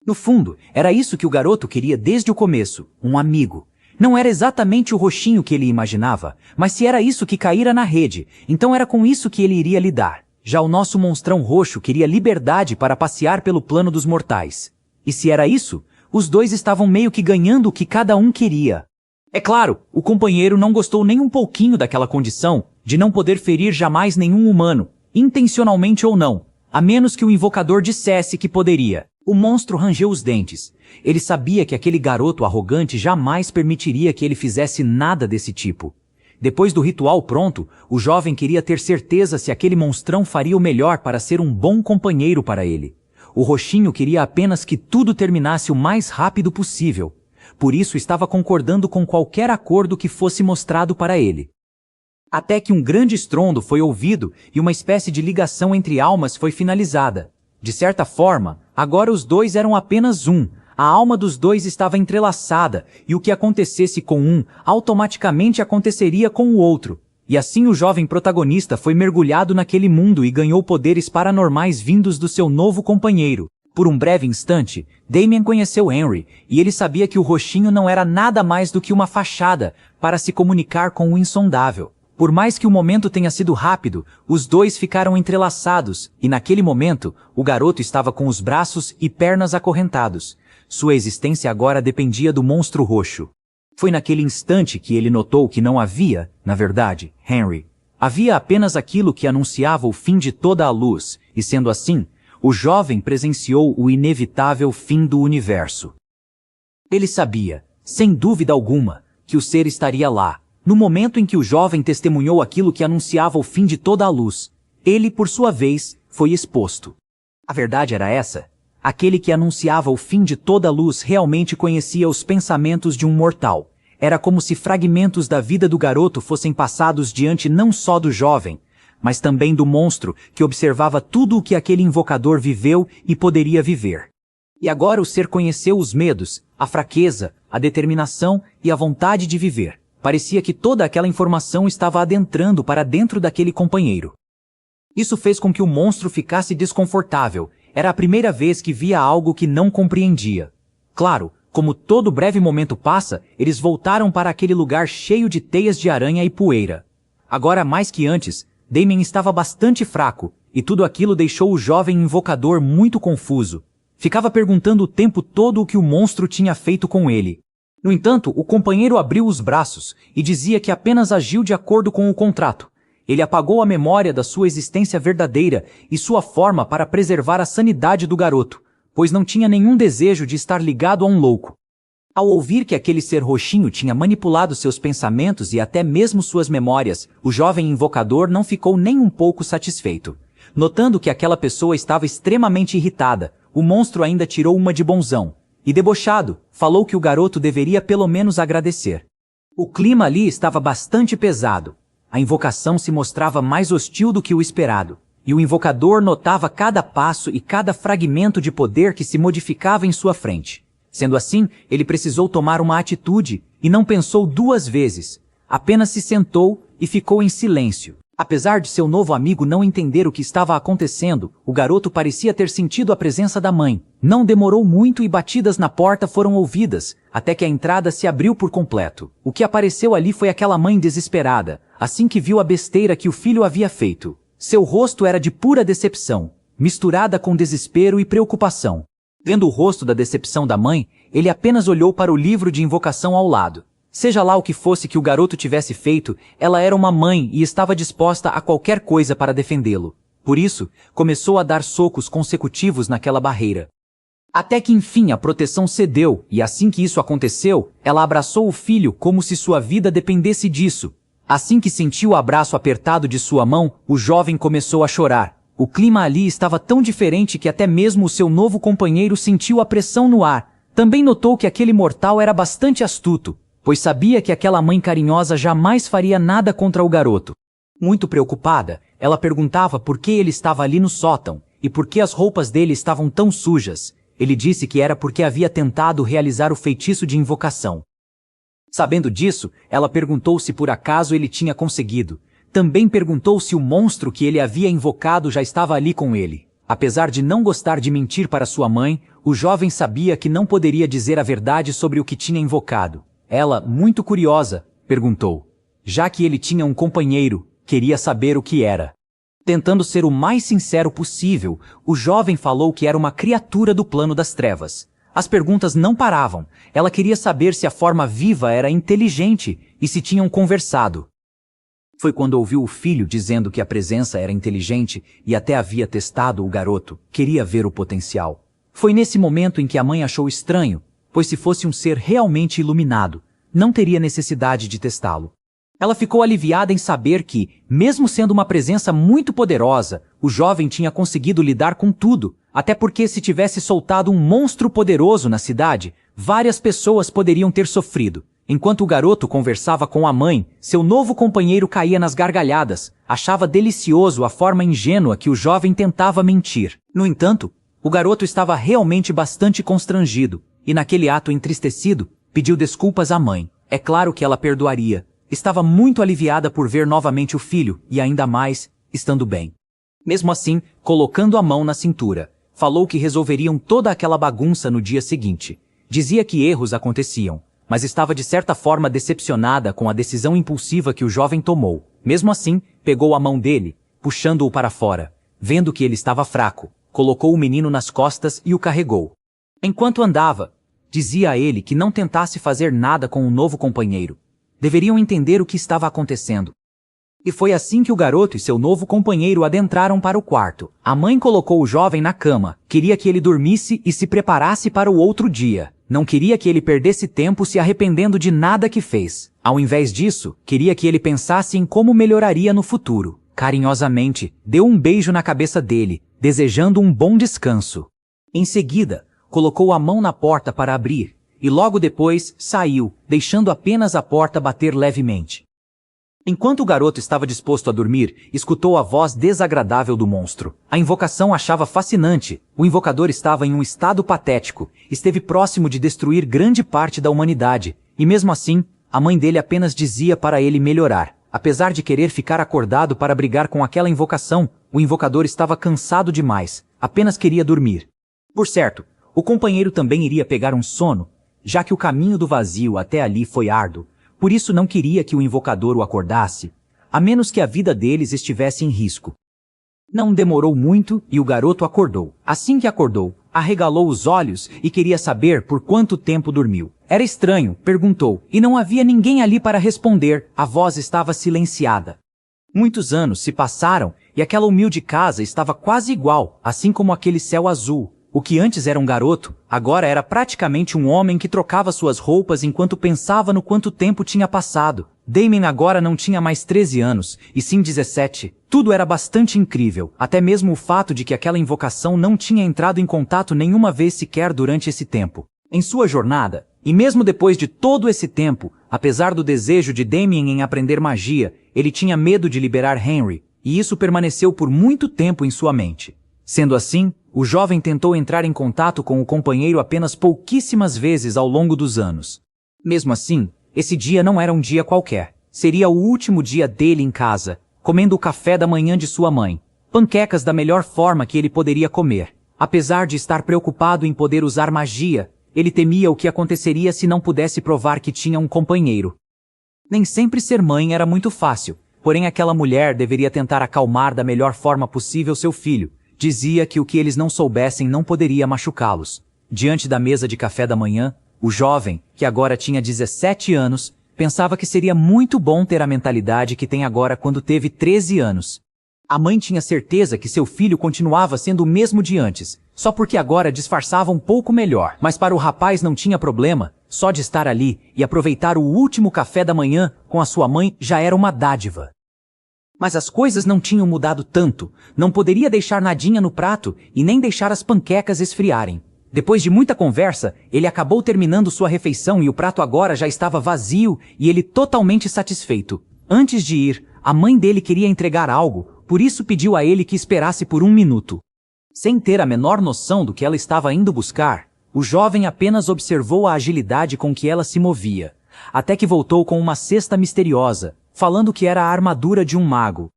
No fundo, era isso que o garoto queria desde o começo, um amigo. Não era exatamente o roxinho que ele imaginava, mas se era isso que caíra na rede, então era com isso que ele iria lidar. Já o nosso monstrão roxo queria liberdade para passear pelo plano dos mortais. E se era isso, os dois estavam meio que ganhando o que cada um queria. É claro, o companheiro não gostou nem um pouquinho daquela condição de não poder ferir jamais nenhum humano, intencionalmente ou não, a menos que o invocador dissesse que poderia. O monstro rangeu os dentes. Ele sabia que aquele garoto arrogante jamais permitiria que ele fizesse nada desse tipo. Depois do ritual pronto, o jovem queria ter certeza se aquele monstrão faria o melhor para ser um bom companheiro para ele. O roxinho queria apenas que tudo terminasse o mais rápido possível. Por isso estava concordando com qualquer acordo que fosse mostrado para ele. Até que um grande estrondo foi ouvido e uma espécie de ligação entre almas foi finalizada. De certa forma, agora os dois eram apenas um. A alma dos dois estava entrelaçada, e o que acontecesse com um, automaticamente aconteceria com o outro. E assim o jovem protagonista foi mergulhado naquele mundo e ganhou poderes paranormais vindos do seu novo companheiro. Por um breve instante, Damien conheceu Henry, e ele sabia que o roxinho não era nada mais do que uma fachada para se comunicar com o insondável. Por mais que o momento tenha sido rápido, os dois ficaram entrelaçados, e naquele momento, o garoto estava com os braços e pernas acorrentados. Sua existência agora dependia do monstro roxo. Foi naquele instante que ele notou que não havia, na verdade, Henry. Havia apenas aquilo que anunciava o fim de toda a luz, e sendo assim, o jovem presenciou o inevitável fim do universo. Ele sabia, sem dúvida alguma, que o ser estaria lá. No momento em que o jovem testemunhou aquilo que anunciava o fim de toda a luz, ele, por sua vez, foi exposto. A verdade era essa. Aquele que anunciava o fim de toda a luz realmente conhecia os pensamentos de um mortal. Era como se fragmentos da vida do garoto fossem passados diante não só do jovem, mas também do monstro que observava tudo o que aquele invocador viveu e poderia viver. E agora o ser conheceu os medos, a fraqueza, a determinação e a vontade de viver. Parecia que toda aquela informação estava adentrando para dentro daquele companheiro. Isso fez com que o monstro ficasse desconfortável. Era a primeira vez que via algo que não compreendia. Claro, como todo breve momento passa, eles voltaram para aquele lugar cheio de teias de aranha e poeira. Agora, mais que antes, Damien estava bastante fraco, e tudo aquilo deixou o jovem invocador muito confuso. Ficava perguntando o tempo todo o que o monstro tinha feito com ele. No entanto, o companheiro abriu os braços e dizia que apenas agiu de acordo com o contrato. Ele apagou a memória da sua existência verdadeira e sua forma para preservar a sanidade do garoto, pois não tinha nenhum desejo de estar ligado a um louco. Ao ouvir que aquele ser roxinho tinha manipulado seus pensamentos e até mesmo suas memórias, o jovem invocador não ficou nem um pouco satisfeito. Notando que aquela pessoa estava extremamente irritada, o monstro ainda tirou uma de bonzão. E debochado, falou que o garoto deveria pelo menos agradecer. O clima ali estava bastante pesado. A invocação se mostrava mais hostil do que o esperado, e o invocador notava cada passo e cada fragmento de poder que se modificava em sua frente. Sendo assim, ele precisou tomar uma atitude, e não pensou duas vezes. Apenas se sentou e ficou em silêncio. Apesar de seu novo amigo não entender o que estava acontecendo, o garoto parecia ter sentido a presença da mãe. Não demorou muito e batidas na porta foram ouvidas, até que a entrada se abriu por completo. O que apareceu ali foi aquela mãe desesperada, assim que viu a besteira que o filho havia feito. Seu rosto era de pura decepção, misturada com desespero e preocupação. Vendo o rosto da decepção da mãe, ele apenas olhou para o livro de invocação ao lado. Seja lá o que fosse que o garoto tivesse feito, ela era uma mãe e estava disposta a qualquer coisa para defendê-lo. Por isso, começou a dar socos consecutivos naquela barreira. Até que enfim a proteção cedeu, e assim que isso aconteceu, ela abraçou o filho como se sua vida dependesse disso. Assim que sentiu o abraço apertado de sua mão, o jovem começou a chorar. O clima ali estava tão diferente que até mesmo o seu novo companheiro sentiu a pressão no ar. Também notou que aquele mortal era bastante astuto, pois sabia que aquela mãe carinhosa jamais faria nada contra o garoto. Muito preocupada, ela perguntava por que ele estava ali no sótão, e por que as roupas dele estavam tão sujas. Ele disse que era porque havia tentado realizar o feitiço de invocação. Sabendo disso, ela perguntou se por acaso ele tinha conseguido. Também perguntou se o monstro que ele havia invocado já estava ali com ele. Apesar de não gostar de mentir para sua mãe, o jovem sabia que não poderia dizer a verdade sobre o que tinha invocado. Ela, muito curiosa, perguntou. Já que ele tinha um companheiro, queria saber o que era. Tentando ser o mais sincero possível, o jovem falou que era uma criatura do plano das trevas. As perguntas não paravam. Ela queria saber se a forma viva era inteligente e se tinham conversado. Foi quando ouviu o filho dizendo que a presença era inteligente e até havia testado o garoto, queria ver o potencial. Foi nesse momento em que a mãe achou estranho, pois se fosse um ser realmente iluminado, não teria necessidade de testá-lo. Ela ficou aliviada em saber que, mesmo sendo uma presença muito poderosa, o jovem tinha conseguido lidar com tudo, até porque se tivesse soltado um monstro poderoso na cidade, várias pessoas poderiam ter sofrido. Enquanto o garoto conversava com a mãe, seu novo companheiro caía nas gargalhadas, achava delicioso a forma ingênua que o jovem tentava mentir. No entanto, o garoto estava realmente bastante constrangido, e naquele ato entristecido, pediu desculpas à mãe. É claro que ela perdoaria. Estava muito aliviada por ver novamente o filho, e ainda mais, estando bem. Mesmo assim, colocando a mão na cintura, falou que resolveriam toda aquela bagunça no dia seguinte. Dizia que erros aconteciam, mas estava de certa forma decepcionada com a decisão impulsiva que o jovem tomou. Mesmo assim, pegou a mão dele, puxando-o para fora. Vendo que ele estava fraco, colocou o menino nas costas e o carregou. Enquanto andava, dizia a ele que não tentasse fazer nada com o novo companheiro. Deveriam entender o que estava acontecendo. E foi assim que o garoto e seu novo companheiro adentraram para o quarto. A mãe colocou o jovem na cama, queria que ele dormisse e se preparasse para o outro dia. Não queria que ele perdesse tempo se arrependendo de nada que fez. Ao invés disso, queria que ele pensasse em como melhoraria no futuro. Carinhosamente, deu um beijo na cabeça dele, desejando um bom descanso. Em seguida, colocou a mão na porta para abrir, e logo depois saiu, deixando apenas a porta bater levemente. Enquanto o garoto estava disposto a dormir, escutou a voz desagradável do monstro. A invocação achava fascinante. O invocador estava em um estado patético, esteve próximo de destruir grande parte da humanidade, e mesmo assim, a mãe dele apenas dizia para ele melhorar. Apesar de querer ficar acordado para brigar com aquela invocação, o invocador estava cansado demais, apenas queria dormir. Por certo, o companheiro também iria pegar um sono, já que o caminho do vazio até ali foi árduo, por isso não queria que o invocador o acordasse, a menos que a vida deles estivesse em risco. Não demorou muito e o garoto acordou. Assim que acordou, arregalou os olhos e queria saber por quanto tempo dormiu. Era estranho, perguntou, e não havia ninguém ali para responder, a voz estava silenciada. Muitos anos se passaram e aquela humilde casa estava quase igual, assim como aquele céu azul. O que antes era um garoto, agora era praticamente um homem que trocava suas roupas enquanto pensava no quanto tempo tinha passado. Damien agora não tinha mais 13 anos, e sim 17. Tudo era bastante incrível, até mesmo o fato de que aquela invocação não tinha entrado em contato nenhuma vez sequer durante esse tempo. Em sua jornada, e mesmo depois de todo esse tempo, apesar do desejo de Damien em aprender magia, ele tinha medo de liberar Henry, e isso permaneceu por muito tempo em sua mente. Sendo assim, o jovem tentou entrar em contato com o companheiro apenas pouquíssimas vezes ao longo dos anos. Mesmo assim, esse dia não era um dia qualquer. Seria o último dia dele em casa, comendo o café da manhã de sua mãe. Panquecas da melhor forma que ele poderia comer. Apesar de estar preocupado em poder usar magia, ele temia o que aconteceria se não pudesse provar que tinha um companheiro. Nem sempre ser mãe era muito fácil, porém aquela mulher deveria tentar acalmar da melhor forma possível seu filho. Dizia que o que eles não soubessem não poderia machucá-los. Diante da mesa de café da manhã, o jovem, que agora tinha 17 anos, pensava que seria muito bom ter a mentalidade que tem agora quando teve 13 anos. A mãe tinha certeza que seu filho continuava sendo o mesmo de antes, só porque agora disfarçava um pouco melhor. Mas para o rapaz não tinha problema, só de estar ali e aproveitar o último café da manhã com a sua mãe já era uma dádiva. Mas as coisas não tinham mudado tanto, não poderia deixar nadinha no prato e nem deixar as panquecas esfriarem. Depois de muita conversa, ele acabou terminando sua refeição e o prato agora já estava vazio e ele totalmente satisfeito. Antes de ir, a mãe dele queria entregar algo, por isso pediu a ele que esperasse por 1 minuto. Sem ter a menor noção do que ela estava indo buscar, o jovem apenas observou a agilidade com que ela se movia, até que voltou com uma cesta misteriosa, falando que era a armadura de um mago.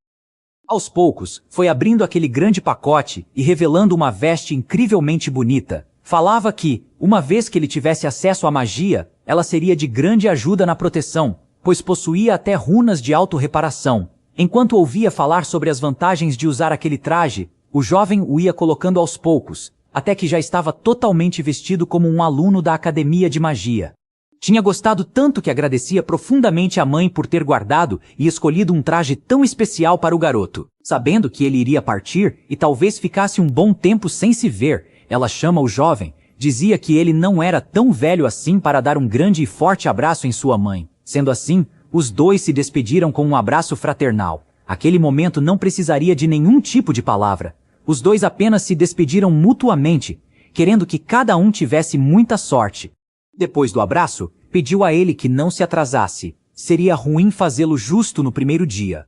Aos poucos, foi abrindo aquele grande pacote e revelando uma veste incrivelmente bonita. Falava que, uma vez que ele tivesse acesso à magia, ela seria de grande ajuda na proteção, pois possuía até runas de auto-reparação. Enquanto ouvia falar sobre as vantagens de usar aquele traje, o jovem o ia colocando aos poucos, até que já estava totalmente vestido como um aluno da Academia de Magia. Tinha gostado tanto que agradecia profundamente à mãe por ter guardado e escolhido um traje tão especial para o garoto. Sabendo que ele iria partir e talvez ficasse um bom tempo sem se ver, ela chama o jovem, dizia que ele não era tão velho assim para dar um grande e forte abraço em sua mãe. Sendo assim, os dois se despediram com um abraço fraternal. Aquele momento não precisaria de nenhum tipo de palavra. Os dois apenas se despediram mutuamente, querendo que cada um tivesse muita sorte. Depois do abraço, pediu a ele que não se atrasasse. Seria ruim fazê-lo justo no primeiro dia.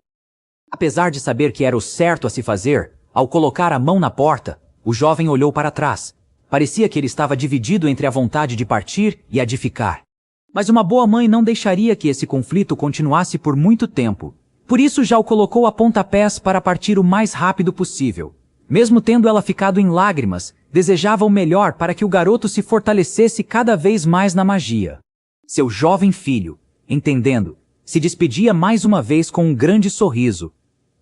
Apesar de saber que era o certo a se fazer, ao colocar a mão na porta, o jovem olhou para trás. Parecia que ele estava dividido entre a vontade de partir e a de ficar. Mas uma boa mãe não deixaria que esse conflito continuasse por muito tempo. Por isso já o colocou a pontapés para partir o mais rápido possível. Mesmo tendo ela ficado em lágrimas, desejava o melhor para que o garoto se fortalecesse cada vez mais na magia. Seu jovem filho, entendendo, se despedia mais uma vez com um grande sorriso.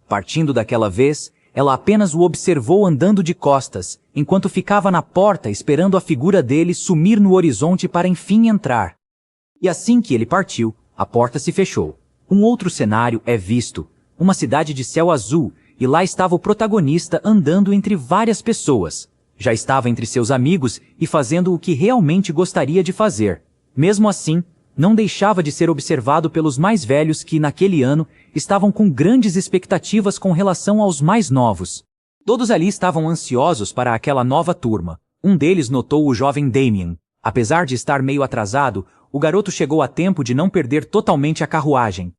Partindo daquela vez, ela apenas o observou andando de costas, enquanto ficava na porta esperando a figura dele sumir no horizonte para enfim entrar. E assim que ele partiu, a porta se fechou. Um outro cenário é visto, uma cidade de céu azul, e lá estava o protagonista andando entre várias pessoas. Já estava entre seus amigos e fazendo o que realmente gostaria de fazer. Mesmo assim, não deixava de ser observado pelos mais velhos que, naquele ano, estavam com grandes expectativas com relação aos mais novos. Todos ali estavam ansiosos para aquela nova turma. Um deles notou o jovem Damien. Apesar de estar meio atrasado, o garoto chegou a tempo de não perder totalmente a carruagem.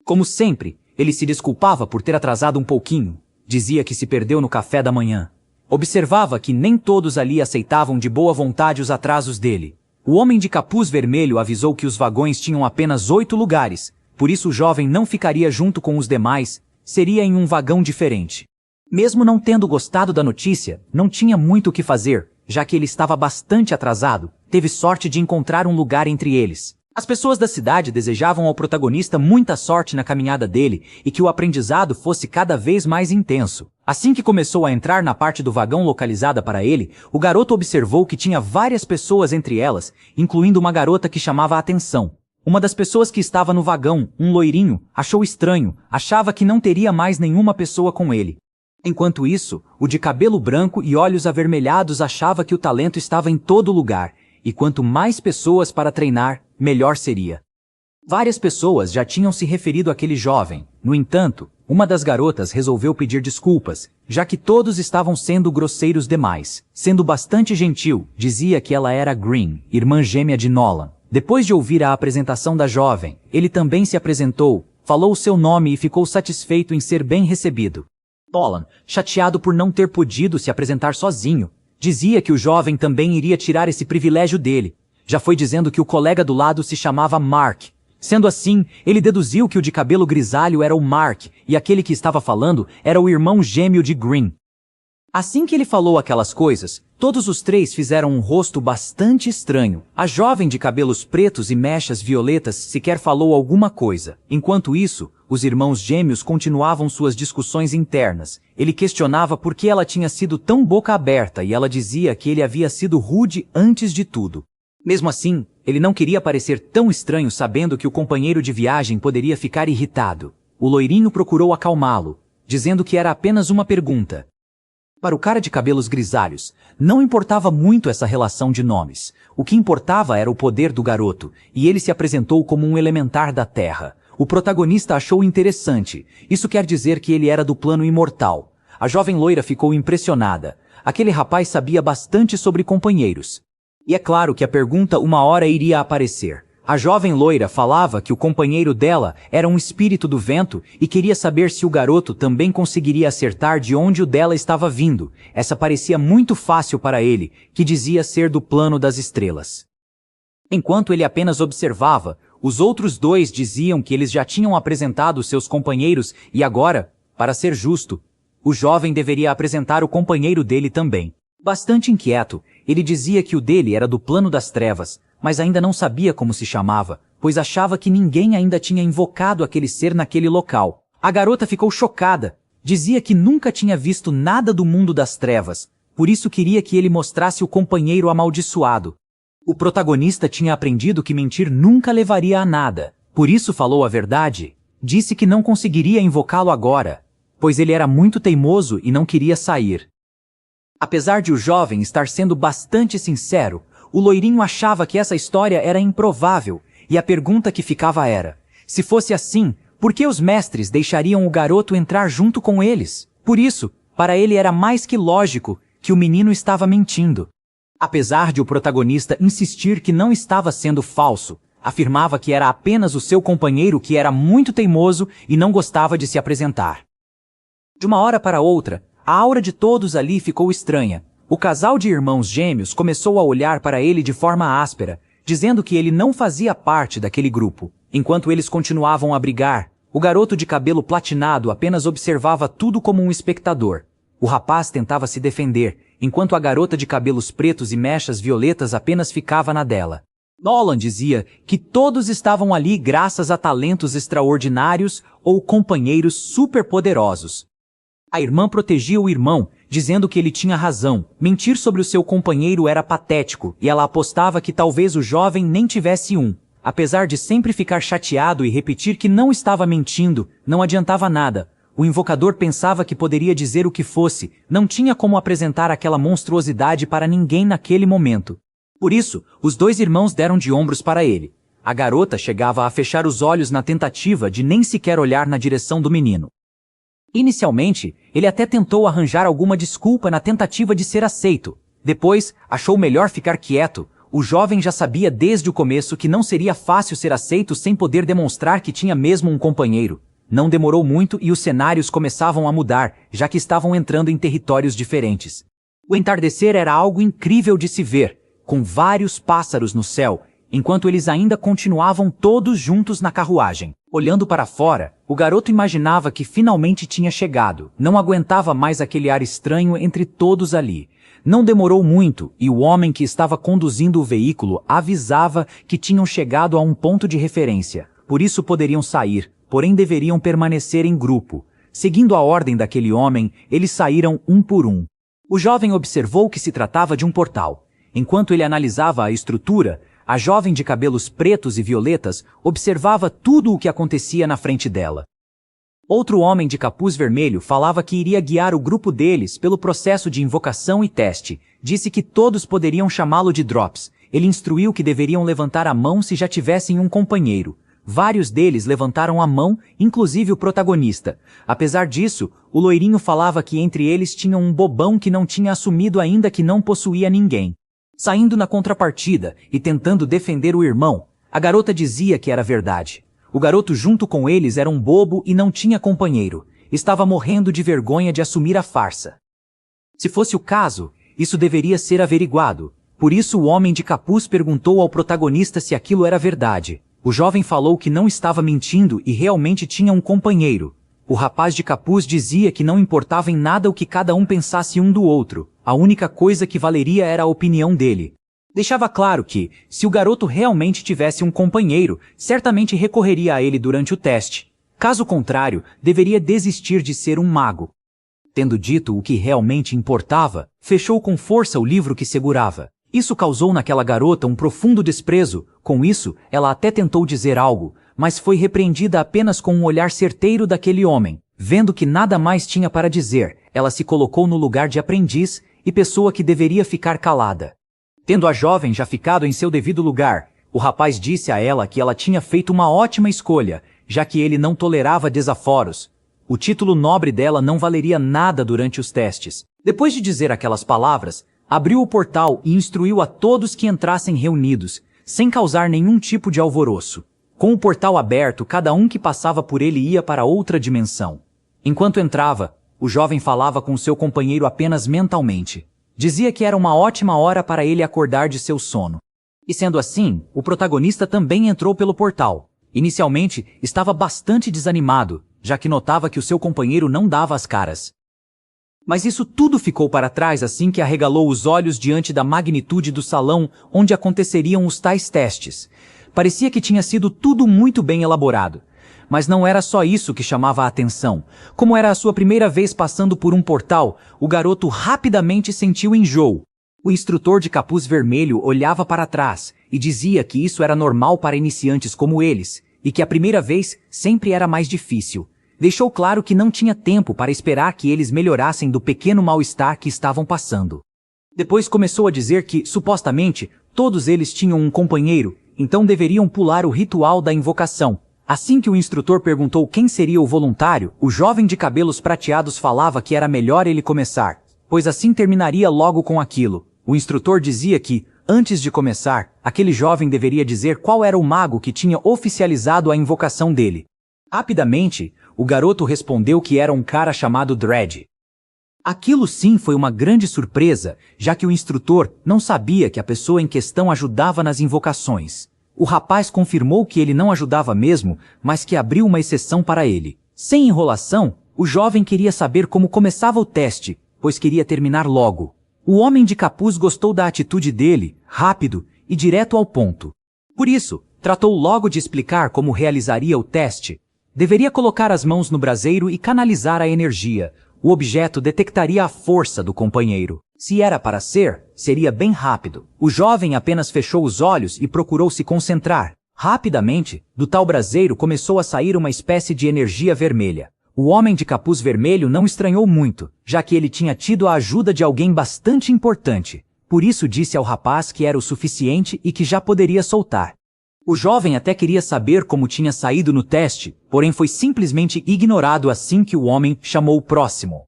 Como sempre, ele se desculpava por ter atrasado um pouquinho. Dizia que se perdeu no café da manhã. Observava que nem todos ali aceitavam de boa vontade os atrasos dele. O homem de capuz vermelho avisou que os vagões tinham apenas 8 lugares, por isso o jovem não ficaria junto com os demais, seria em um vagão diferente. Mesmo não tendo gostado da notícia, não tinha muito o que fazer, já que ele estava bastante atrasado, teve sorte de encontrar um lugar entre eles. As pessoas da cidade desejavam ao protagonista muita sorte na caminhada dele e que o aprendizado fosse cada vez mais intenso. Assim que começou a entrar na parte do vagão localizada para ele, o garoto observou que tinha várias pessoas entre elas, incluindo uma garota que chamava a atenção. Uma das pessoas que estava no vagão, um loirinho, achou estranho, achava que não teria mais nenhuma pessoa com ele. Enquanto isso, o de cabelo branco e olhos avermelhados achava que o talento estava em todo lugar, e quanto mais pessoas para treinar, melhor seria. Várias pessoas já tinham se referido àquele jovem. No entanto, uma das garotas resolveu pedir desculpas, já que todos estavam sendo grosseiros demais. Sendo bastante gentil, dizia que ela era Green, irmã gêmea de Nolan. Depois de ouvir a apresentação da jovem, ele também se apresentou, falou o seu nome e ficou satisfeito em ser bem recebido. Nolan, chateado por não ter podido se apresentar sozinho, dizia que o jovem também iria tirar esse privilégio dele. Já foi dizendo que o colega do lado se chamava Mark. Sendo assim, ele deduziu que o de cabelo grisalho era o Mark, e aquele que estava falando era o irmão gêmeo de Green. Assim que ele falou aquelas coisas, todos os três fizeram um rosto bastante estranho. A jovem de cabelos pretos e mechas violetas sequer falou alguma coisa. Enquanto isso, os irmãos gêmeos continuavam suas discussões internas. Ele questionava por que ela tinha sido tão boca aberta e ela dizia que ele havia sido rude antes de tudo. Mesmo assim, ele não queria parecer tão estranho sabendo que o companheiro de viagem poderia ficar irritado. O loirinho procurou acalmá-lo, dizendo que era apenas uma pergunta. Para o cara de cabelos grisalhos, não importava muito essa relação de nomes. O que importava era o poder do garoto, e ele se apresentou como um elementar da Terra. O protagonista achou interessante. Isso quer dizer que ele era do plano imortal. A jovem loira ficou impressionada. Aquele rapaz sabia bastante sobre companheiros. E é claro que a pergunta uma hora iria aparecer. A jovem loira falava que o companheiro dela era um espírito do vento e queria saber se o garoto também conseguiria acertar de onde o dela estava vindo. Essa parecia muito fácil para ele, que dizia ser do plano das estrelas. Enquanto ele apenas observava, os outros dois diziam que eles já tinham apresentado seus companheiros e agora, para ser justo, o jovem deveria apresentar o companheiro dele também. Bastante inquieto, ele dizia que o dele era do plano das trevas, mas ainda não sabia como se chamava, pois achava que ninguém ainda tinha invocado aquele ser naquele local. A garota ficou chocada, dizia que nunca tinha visto nada do mundo das trevas, por isso queria que ele mostrasse o companheiro amaldiçoado. O protagonista tinha aprendido que mentir nunca levaria a nada, por isso falou a verdade. Disse que não conseguiria invocá-lo agora, pois ele era muito teimoso e não queria sair. Apesar de o jovem estar sendo bastante sincero, o loirinho achava que essa história era improvável, e a pergunta que ficava era: se fosse assim, por que os mestres deixariam o garoto entrar junto com eles? Por isso, para ele era mais que lógico que o menino estava mentindo. Apesar de o protagonista insistir que não estava sendo falso, afirmava que era apenas o seu companheiro que era muito teimoso e não gostava de se apresentar. De uma hora para outra, a aura de todos ali ficou estranha. O casal de irmãos gêmeos começou a olhar para ele de forma áspera, dizendo que ele não fazia parte daquele grupo. Enquanto eles continuavam a brigar, o garoto de cabelo platinado apenas observava tudo como um espectador. O rapaz tentava se defender, enquanto a garota de cabelos pretos e mechas violetas apenas ficava na dela. Nolan dizia que todos estavam ali graças a talentos extraordinários ou companheiros superpoderosos. A irmã protegia o irmão, dizendo que ele tinha razão. Mentir sobre o seu companheiro era patético, e ela apostava que talvez o jovem nem tivesse um. Apesar de sempre ficar chateado e repetir que não estava mentindo, não adiantava nada. O invocador pensava que poderia dizer o que fosse, não tinha como apresentar aquela monstruosidade para ninguém naquele momento. Por isso, os dois irmãos deram de ombros para ele. A garota chegava a fechar os olhos na tentativa de nem sequer olhar na direção do menino. Inicialmente, ele até tentou arranjar alguma desculpa na tentativa de ser aceito. Depois, achou melhor ficar quieto. O jovem já sabia desde o começo que não seria fácil ser aceito sem poder demonstrar que tinha mesmo um companheiro. Não demorou muito e os cenários começavam a mudar, já que estavam entrando em territórios diferentes. O entardecer era algo incrível de se ver, com vários pássaros no céu, enquanto eles ainda continuavam todos juntos na carruagem. Olhando para fora, o garoto imaginava que finalmente tinha chegado. Não aguentava mais aquele ar estranho entre todos ali. Não demorou muito e o homem que estava conduzindo o veículo avisava que tinham chegado a um ponto de referência. Por isso poderiam sair, porém deveriam permanecer em grupo. Seguindo a ordem daquele homem, eles saíram um por um. O jovem observou que se tratava de um portal. Enquanto ele analisava a estrutura, a jovem de cabelos pretos e violetas observava tudo o que acontecia na frente dela. Outro homem de capuz vermelho falava que iria guiar o grupo deles pelo processo de invocação e teste. Disse que todos poderiam chamá-lo de Drops. Ele instruiu que deveriam levantar a mão se já tivessem um companheiro. Vários deles levantaram a mão, inclusive o protagonista. Apesar disso, o loirinho falava que entre eles tinha um bobão que não tinha assumido ainda que não possuía ninguém. Saindo na contrapartida e tentando defender o irmão, a garota dizia que era verdade. O garoto junto com eles era um bobo e não tinha companheiro. Estava morrendo de vergonha de assumir a farsa. Se fosse o caso, isso deveria ser averiguado. Por isso o homem de capuz perguntou ao protagonista se aquilo era verdade. O jovem falou que não estava mentindo e realmente tinha um companheiro. O rapaz de capuz dizia que não importava em nada o que cada um pensasse um do outro. A única coisa que valeria era a opinião dele. Deixava claro que, se o garoto realmente tivesse um companheiro, certamente recorreria a ele durante o teste. Caso contrário, deveria desistir de ser um mago. Tendo dito o que realmente importava, fechou com força o livro que segurava. Isso causou naquela garota um profundo desprezo. Com isso, ela até tentou dizer algo, mas foi repreendida apenas com um olhar certeiro daquele homem. Vendo que nada mais tinha para dizer, ela se colocou no lugar de aprendiz e pessoa que deveria ficar calada. Tendo a jovem já ficado em seu devido lugar, o rapaz disse a ela que ela tinha feito uma ótima escolha, já que ele não tolerava desaforos. O título nobre dela não valeria nada durante os testes. Depois de dizer aquelas palavras, abriu o portal e instruiu a todos que entrassem reunidos, sem causar nenhum tipo de alvoroço. Com o portal aberto, cada um que passava por ele ia para outra dimensão. Enquanto entrava, o jovem falava com seu companheiro apenas mentalmente. Dizia que era uma ótima hora para ele acordar de seu sono. E sendo assim, o protagonista também entrou pelo portal. Inicialmente, estava bastante desanimado, já que notava que o seu companheiro não dava as caras. Mas isso tudo ficou para trás assim que arregalou os olhos diante da magnitude do salão onde aconteceriam os tais testes. Parecia que tinha sido tudo muito bem elaborado. Mas não era só isso que chamava a atenção. Como era a sua primeira vez passando por um portal, o garoto rapidamente sentiu enjoo. O instrutor de capuz vermelho olhava para trás e dizia que isso era normal para iniciantes como eles, e que a primeira vez sempre era mais difícil. Deixou claro que não tinha tempo para esperar que eles melhorassem do pequeno mal-estar que estavam passando. Depois começou a dizer que, supostamente, todos eles tinham um companheiro, então deveriam pular o ritual da invocação. Assim que o instrutor perguntou quem seria o voluntário, o jovem de cabelos prateados falava que era melhor ele começar, pois assim terminaria logo com aquilo. O instrutor dizia que, antes de começar, aquele jovem deveria dizer qual era o mago que tinha oficializado a invocação dele. Rapidamente, o garoto respondeu que era um cara chamado Dredd. Aquilo sim foi uma grande surpresa, já que o instrutor não sabia que a pessoa em questão ajudava nas invocações. O rapaz confirmou que ele não ajudava mesmo, mas que abriu uma exceção para ele. Sem enrolação, o jovem queria saber como começava o teste, pois queria terminar logo. O homem de capuz gostou da atitude dele, rápido e direto ao ponto. Por isso, tratou logo de explicar como realizaria o teste. Deveria colocar as mãos no braseiro e canalizar a energia. O objeto detectaria a força do companheiro. Se era para ser, seria bem rápido. O jovem apenas fechou os olhos e procurou se concentrar. Rapidamente, do tal braseiro começou a sair uma espécie de energia vermelha. O homem de capuz vermelho não estranhou muito, já que ele tinha tido a ajuda de alguém bastante importante. Por isso disse ao rapaz que era o suficiente e que já poderia soltar. O jovem até queria saber como tinha saído no teste, porém foi simplesmente ignorado assim que o homem chamou o próximo.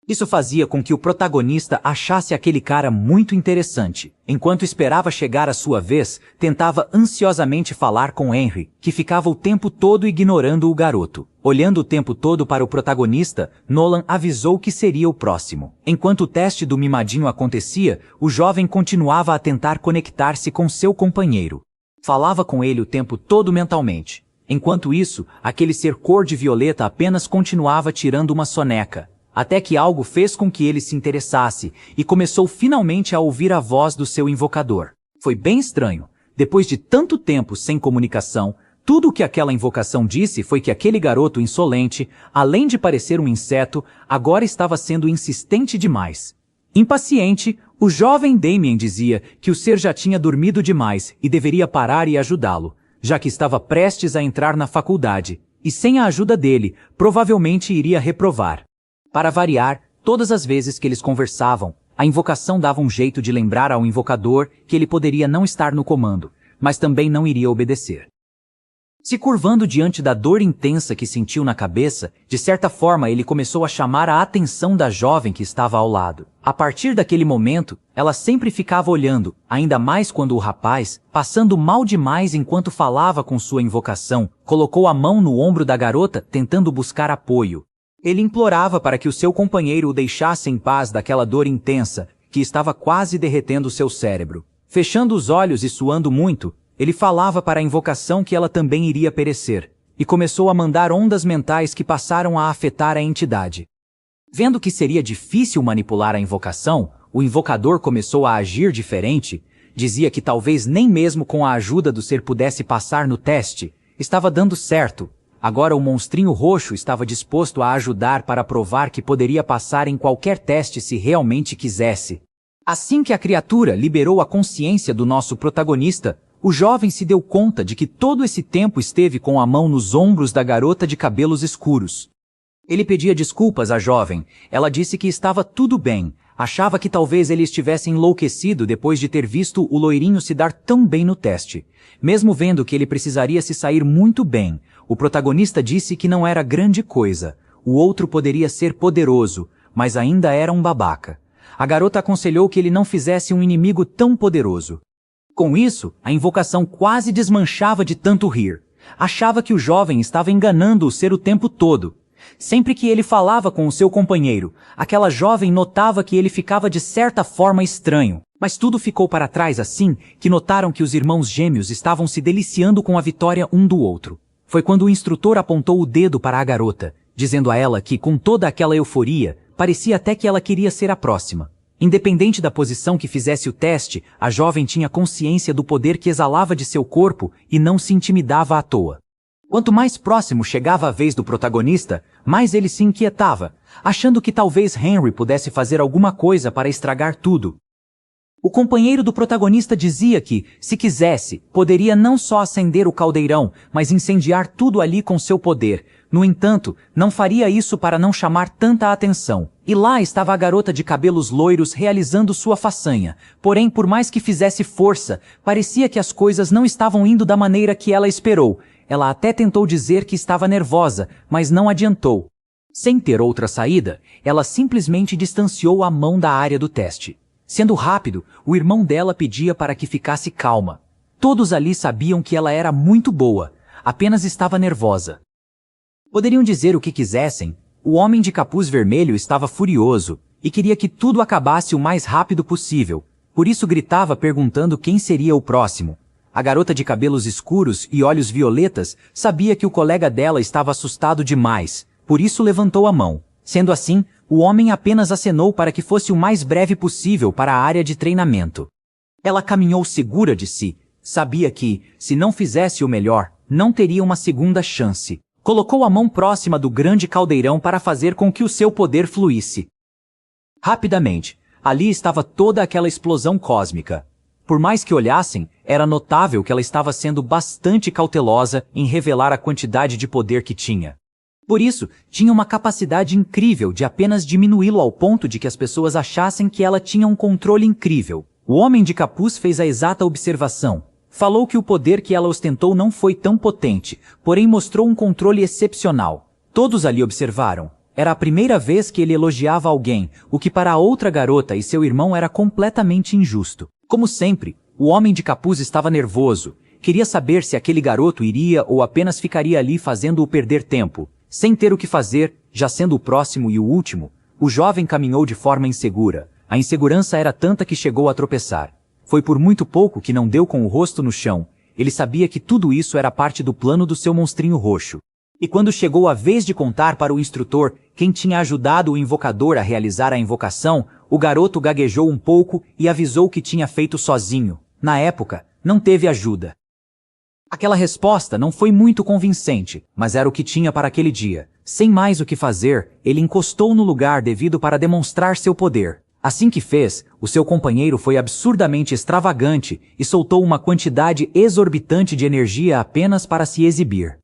Isso fazia com que o protagonista achasse aquele cara muito interessante. Enquanto esperava chegar a sua vez, tentava ansiosamente falar com Henry, que ficava o tempo todo ignorando o garoto. Olhando o tempo todo para o protagonista, Nolan avisou que seria o próximo. Enquanto o teste do mimadinho acontecia, o jovem continuava a tentar conectar-se com seu companheiro. Falava com ele o tempo todo mentalmente. Enquanto isso, aquele ser cor de violeta apenas continuava tirando uma soneca, até que algo fez com que ele se interessasse e começou finalmente a ouvir a voz do seu invocador. Foi bem estranho. Depois de tanto tempo sem comunicação, tudo o que aquela invocação disse foi que aquele garoto insolente, além de parecer um inseto, agora estava sendo insistente demais. Impaciente, o jovem Damien dizia que o ser já tinha dormido demais e deveria parar e ajudá-lo, já que estava prestes a entrar na faculdade, e sem a ajuda dele, provavelmente iria reprovar. Para variar, todas as vezes que eles conversavam, a invocação dava um jeito de lembrar ao invocador que ele poderia não estar no comando, mas também não iria obedecer. Se curvando diante da dor intensa que sentiu na cabeça, de certa forma ele começou a chamar a atenção da jovem que estava ao lado. A partir daquele momento, ela sempre ficava olhando, ainda mais quando o rapaz, passando mal demais enquanto falava com sua invocação, colocou a mão no ombro da garota tentando buscar apoio. Ele implorava para que o seu companheiro o deixasse em paz daquela dor intensa, que estava quase derretendo seu cérebro. Fechando os olhos e suando muito, ele falava para a invocação que ela também iria perecer, e começou a mandar ondas mentais que passaram a afetar a entidade. Vendo que seria difícil manipular a invocação, o invocador começou a agir diferente, dizia que talvez nem mesmo com a ajuda do ser pudesse passar no teste, estava dando certo. Agora o monstrinho roxo estava disposto a ajudar para provar que poderia passar em qualquer teste se realmente quisesse. Assim que a criatura liberou a consciência do nosso protagonista, o jovem se deu conta de que todo esse tempo esteve com a mão nos ombros da garota de cabelos escuros. Ele pedia desculpas à jovem. Ela disse que estava tudo bem. Achava que talvez ele estivesse enlouquecido depois de ter visto o loirinho se dar tão bem no teste. Mesmo vendo que ele precisaria se sair muito bem, o protagonista disse que não era grande coisa. O outro poderia ser poderoso, mas ainda era um babaca. A garota aconselhou que ele não fizesse um inimigo tão poderoso. Com isso, a invocação quase desmanchava de tanto rir. Achava que o jovem estava enganando o ser o tempo todo. Sempre que ele falava com o seu companheiro, aquela jovem notava que ele ficava de certa forma estranho. Mas tudo ficou para trás assim que notaram que os irmãos gêmeos estavam se deliciando com a vitória um do outro. Foi quando o instrutor apontou o dedo para a garota, dizendo a ela que, com toda aquela euforia, parecia até que ela queria ser a próxima. Independente da posição que fizesse o teste, a jovem tinha consciência do poder que exalava de seu corpo e não se intimidava à toa. Quanto mais próximo chegava a vez do protagonista, mais ele se inquietava, achando que talvez Henry pudesse fazer alguma coisa para estragar tudo. O companheiro do protagonista dizia que, se quisesse, poderia não só acender o caldeirão, mas incendiar tudo ali com seu poder. No entanto, não faria isso para não chamar tanta atenção. E lá estava a garota de cabelos loiros realizando sua façanha. Porém, por mais que fizesse força, parecia que as coisas não estavam indo da maneira que ela esperou. Ela até tentou dizer que estava nervosa, mas não adiantou. Sem ter outra saída, ela simplesmente distanciou a mão da área do teste. Sendo rápido, o irmão dela pedia para que ficasse calma. Todos ali sabiam que ela era muito boa, apenas estava nervosa. Poderiam dizer o que quisessem, o homem de capuz vermelho estava furioso e queria que tudo acabasse o mais rápido possível. Por isso gritava perguntando quem seria o próximo. A garota de cabelos escuros e olhos violetas sabia que o colega dela estava assustado demais, por isso levantou a mão. Sendo assim, o homem apenas acenou para que fosse o mais breve possível para a área de treinamento. Ela caminhou segura de si, sabia que, se não fizesse o melhor, não teria uma segunda chance. Colocou a mão próxima do grande caldeirão para fazer com que o seu poder fluísse. Rapidamente, ali estava toda aquela explosão cósmica. Por mais que olhassem, era notável que ela estava sendo bastante cautelosa em revelar a quantidade de poder que tinha. Por isso, tinha uma capacidade incrível de apenas diminuí-lo ao ponto de que as pessoas achassem que ela tinha um controle incrível. O homem de capuz fez a exata observação. Falou que o poder que ela ostentou não foi tão potente, porém mostrou um controle excepcional. Todos ali observaram. Era a primeira vez que ele elogiava alguém, o que para a outra garota e seu irmão era completamente injusto. Como sempre, o homem de capuz estava nervoso. Queria saber se aquele garoto iria ou apenas ficaria ali fazendo-o perder tempo. Sem ter o que fazer, já sendo o próximo e o último, o jovem caminhou de forma insegura. A insegurança era tanta que chegou a tropeçar. Foi por muito pouco que não deu com o rosto no chão. Ele sabia que tudo isso era parte do plano do seu monstrinho roxo. E quando chegou a vez de contar para o instrutor quem tinha ajudado o invocador a realizar a invocação, o garoto gaguejou um pouco e avisou que tinha feito sozinho. Na época, não teve ajuda. Aquela resposta não foi muito convincente, mas era o que tinha para aquele dia. Sem mais o que fazer, ele encostou no lugar devido para demonstrar seu poder. Assim que fez, o seu companheiro foi absurdamente extravagante e soltou uma quantidade exorbitante de energia apenas para se exibir.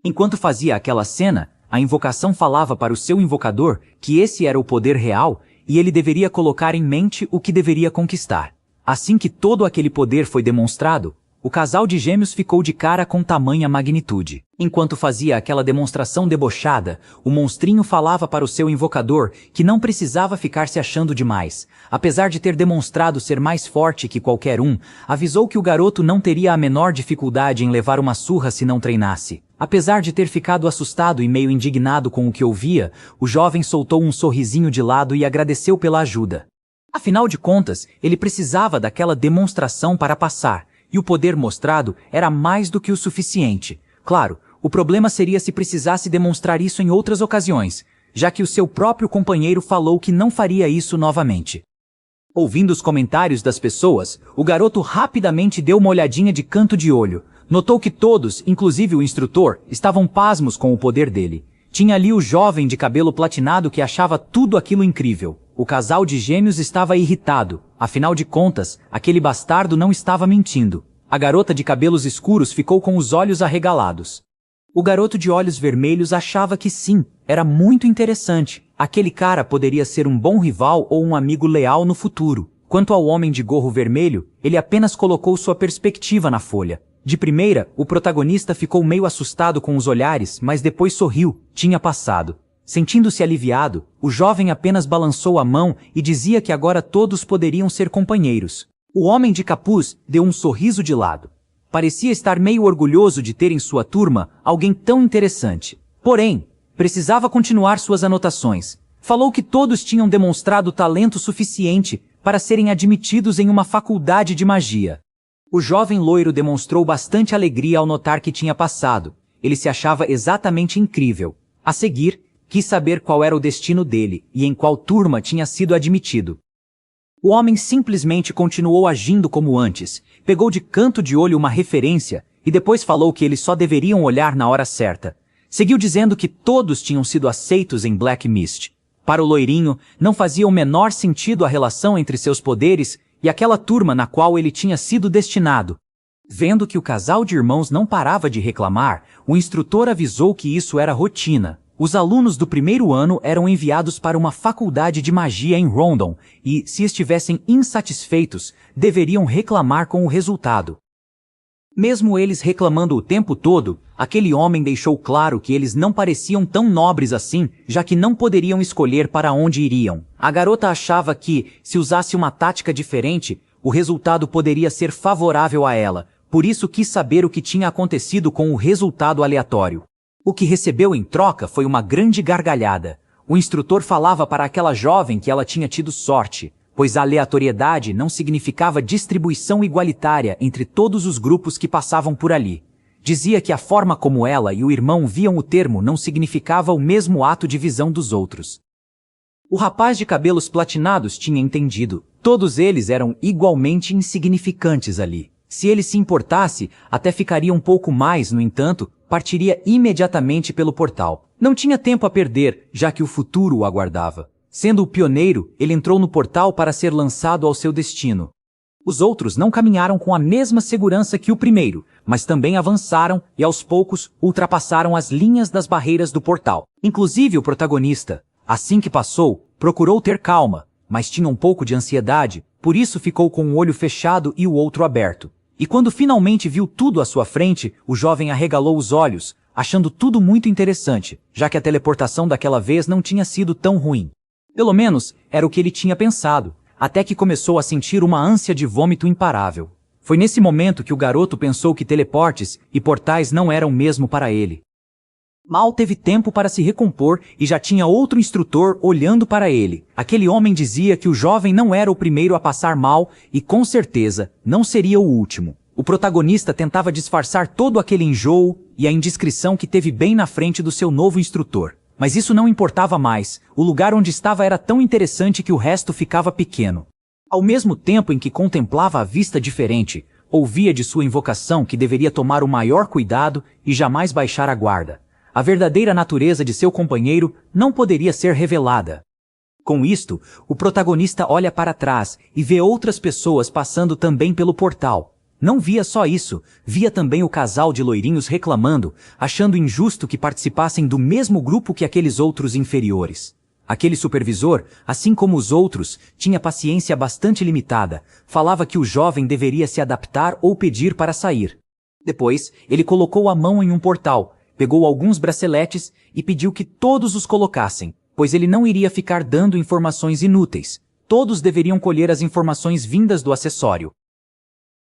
Enquanto fazia aquela cena, a invocação falava para o seu invocador que esse era o poder real e ele deveria colocar em mente o que deveria conquistar. Assim que todo aquele poder foi demonstrado, o casal de gêmeos ficou de cara com tamanha magnitude. Enquanto fazia aquela demonstração debochada, o monstrinho falava para o seu invocador que não precisava ficar se achando demais. Apesar de ter demonstrado ser mais forte que qualquer um, avisou que o garoto não teria a menor dificuldade em levar uma surra se não treinasse. Apesar de ter ficado assustado e meio indignado com o que ouvia, o jovem soltou um sorrisinho de lado e agradeceu pela ajuda. Afinal de contas, ele precisava daquela demonstração para passar. E o poder mostrado era mais do que o suficiente. Claro, o problema seria se precisasse demonstrar isso em outras ocasiões, já que o seu próprio companheiro falou que não faria isso novamente. Ouvindo os comentários das pessoas, o garoto rapidamente deu uma olhadinha de canto de olho. Notou que todos, inclusive o instrutor, estavam pasmos com o poder dele. Tinha ali o jovem de cabelo platinado que achava tudo aquilo incrível. O casal de gêmeos estava irritado. Afinal de contas, aquele bastardo não estava mentindo. A garota de cabelos escuros ficou com os olhos arregalados. O garoto de olhos vermelhos achava que sim, era muito interessante. Aquele cara poderia ser um bom rival ou um amigo leal no futuro. Quanto ao homem de gorro vermelho, ele apenas colocou sua perspectiva na folha. De primeira, o protagonista ficou meio assustado com os olhares, mas depois sorriu. Tinha passado. Sentindo-se aliviado, o jovem apenas balançou a mão e dizia que agora todos poderiam ser companheiros. O homem de capuz deu um sorriso de lado. Parecia estar meio orgulhoso de ter em sua turma alguém tão interessante. Porém, precisava continuar suas anotações. Falou que todos tinham demonstrado talento suficiente para serem admitidos em uma faculdade de magia. O jovem loiro demonstrou bastante alegria ao notar que tinha passado. Ele se achava exatamente incrível. A seguir, quis saber qual era o destino dele e em qual turma tinha sido admitido. O homem simplesmente continuou agindo como antes, pegou de canto de olho uma referência e depois falou que eles só deveriam olhar na hora certa. Seguiu dizendo que todos tinham sido aceitos em Black Mist. Para o loirinho, não fazia o menor sentido a relação entre seus poderes e aquela turma na qual ele tinha sido destinado. Vendo que o casal de irmãos não parava de reclamar, o instrutor avisou que isso era rotina. Os alunos do primeiro ano eram enviados para uma faculdade de magia em Rondon e, se estivessem insatisfeitos, deveriam reclamar com o resultado. Mesmo eles reclamando o tempo todo, aquele homem deixou claro que eles não pareciam tão nobres assim, já que não poderiam escolher para onde iriam. A garota achava que, se usasse uma tática diferente, o resultado poderia ser favorável a ela, por isso quis saber o que tinha acontecido com o resultado aleatório. O que recebeu em troca foi uma grande gargalhada. O instrutor falava para aquela jovem que ela tinha tido sorte, pois a aleatoriedade não significava distribuição igualitária entre todos os grupos que passavam por ali. Dizia que a forma como ela e o irmão viam o termo não significava o mesmo ato de visão dos outros. O rapaz de cabelos platinados tinha entendido. Todos eles eram igualmente insignificantes ali. Se ele se importasse, até ficaria um pouco mais, no entanto, partiria imediatamente pelo portal. Não tinha tempo a perder, já que o futuro o aguardava. Sendo o pioneiro, ele entrou no portal para ser lançado ao seu destino. Os outros não caminharam com a mesma segurança que o primeiro, mas também avançaram e aos poucos ultrapassaram as linhas das barreiras do portal. Inclusive o protagonista. Assim que passou, procurou ter calma, mas tinha um pouco de ansiedade, por isso ficou com um olho fechado e o outro aberto. E quando finalmente viu tudo à sua frente, o jovem arregalou os olhos, achando tudo muito interessante, já que a teleportação daquela vez não tinha sido tão ruim. Pelo menos, era o que ele tinha pensado, até que começou a sentir uma ânsia de vômito imparável. Foi nesse momento que o garoto pensou que teleportes e portais não eram mesmo para ele. Mal teve tempo para se recompor e já tinha outro instrutor olhando para ele. Aquele homem dizia que o jovem não era o primeiro a passar mal e, com certeza, não seria o último. O protagonista tentava disfarçar todo aquele enjoo e a indiscrição que teve bem na frente do seu novo instrutor. Mas isso não importava mais. O lugar onde estava era tão interessante que o resto ficava pequeno. Ao mesmo tempo em que contemplava a vista diferente, ouvia de sua invocação que deveria tomar o maior cuidado e jamais baixar a guarda. A verdadeira natureza de seu companheiro não poderia ser revelada. Com isto, o protagonista olha para trás e vê outras pessoas passando também pelo portal. Não via só isso, via também o casal de loirinhos reclamando, achando injusto que participassem do mesmo grupo que aqueles outros inferiores. Aquele supervisor, assim como os outros, tinha paciência bastante limitada, falava que o jovem deveria se adaptar ou pedir para sair. Depois, ele colocou a mão em um portal, pegou alguns braceletes e pediu que todos os colocassem, pois ele não iria ficar dando informações inúteis. Todos deveriam colher as informações vindas do acessório.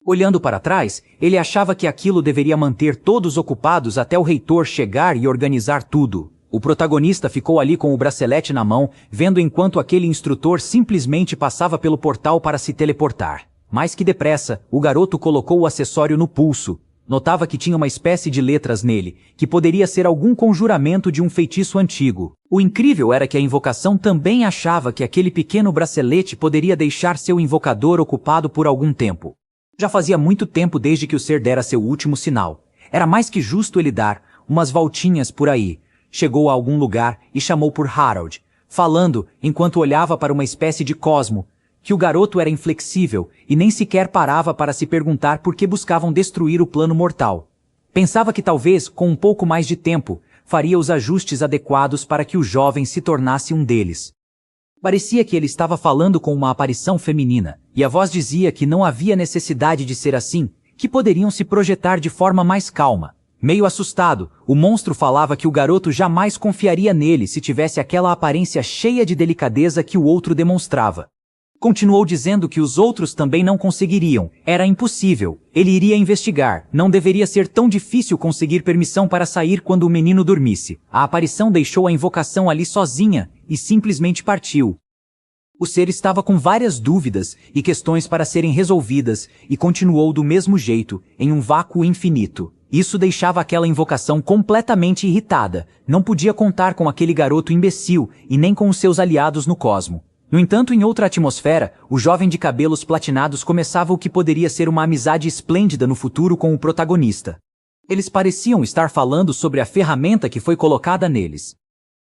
Olhando para trás, ele achava que aquilo deveria manter todos ocupados até o reitor chegar e organizar tudo. O protagonista ficou ali com o bracelete na mão, vendo enquanto aquele instrutor simplesmente passava pelo portal para se teleportar. Mais que depressa, o garoto colocou o acessório no pulso. Notava que tinha uma espécie de letras nele, que poderia ser algum conjuramento de um feitiço antigo. O incrível era que a invocação também achava que aquele pequeno bracelete poderia deixar seu invocador ocupado por algum tempo. Já fazia muito tempo desde que o ser dera seu último sinal. Era mais que justo ele dar umas voltinhas por aí. Chegou a algum lugar e chamou por Harold, falando, enquanto olhava para uma espécie de cosmo, que o garoto era inflexível e nem sequer parava para se perguntar por que buscavam destruir o plano mortal. Pensava que talvez, com um pouco mais de tempo, faria os ajustes adequados para que o jovem se tornasse um deles. Parecia que ele estava falando com uma aparição feminina, e a voz dizia que não havia necessidade de ser assim, que poderiam se projetar de forma mais calma. Meio assustado, o monstro falava que o garoto jamais confiaria nele se tivesse aquela aparência cheia de delicadeza que o outro demonstrava. Continuou dizendo que os outros também não conseguiriam. Era impossível. Ele iria investigar. Não deveria ser tão difícil conseguir permissão para sair quando o menino dormisse. A aparição deixou a invocação ali sozinha e simplesmente partiu. O ser estava com várias dúvidas e questões para serem resolvidas e continuou do mesmo jeito, em um vácuo infinito. Isso deixava aquela invocação completamente irritada. Não podia contar com aquele garoto imbecil e nem com os seus aliados no cosmo. No entanto, em outra atmosfera, o jovem de cabelos platinados começava o que poderia ser uma amizade esplêndida no futuro com o protagonista. Eles pareciam estar falando sobre a ferramenta que foi colocada neles.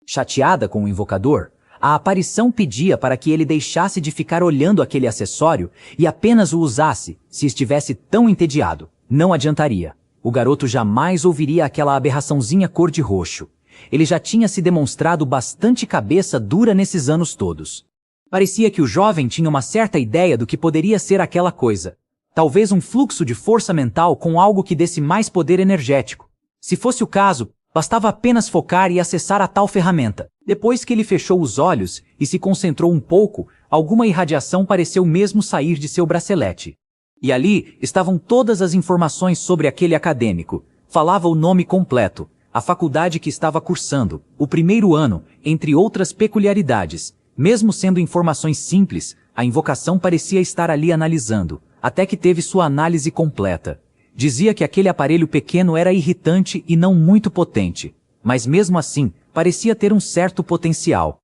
Chateada com o invocador, A aparição pedia para que ele deixasse de ficar olhando aquele acessório e apenas o usasse se estivesse tão entediado. Não adiantaria. O garoto jamais ouviria aquela aberraçãozinha cor de roxo. Ele já tinha se demonstrado bastante cabeça dura nesses anos todos. Parecia que o jovem tinha uma certa ideia do que poderia ser aquela coisa. Talvez um fluxo de força mental com algo que desse mais poder energético. Se fosse o caso, bastava apenas focar e acessar a tal ferramenta. Depois que ele fechou os olhos e se concentrou um pouco, alguma irradiação pareceu mesmo sair de seu bracelete. E ali estavam todas as informações sobre aquele acadêmico. Falava o nome completo, a faculdade que estava cursando, o primeiro ano, entre outras peculiaridades. Mesmo sendo informações simples, a invocação parecia estar ali analisando, até que teve sua análise completa. Dizia que aquele aparelho pequeno era irritante e não muito potente, mas mesmo assim, parecia ter um certo potencial.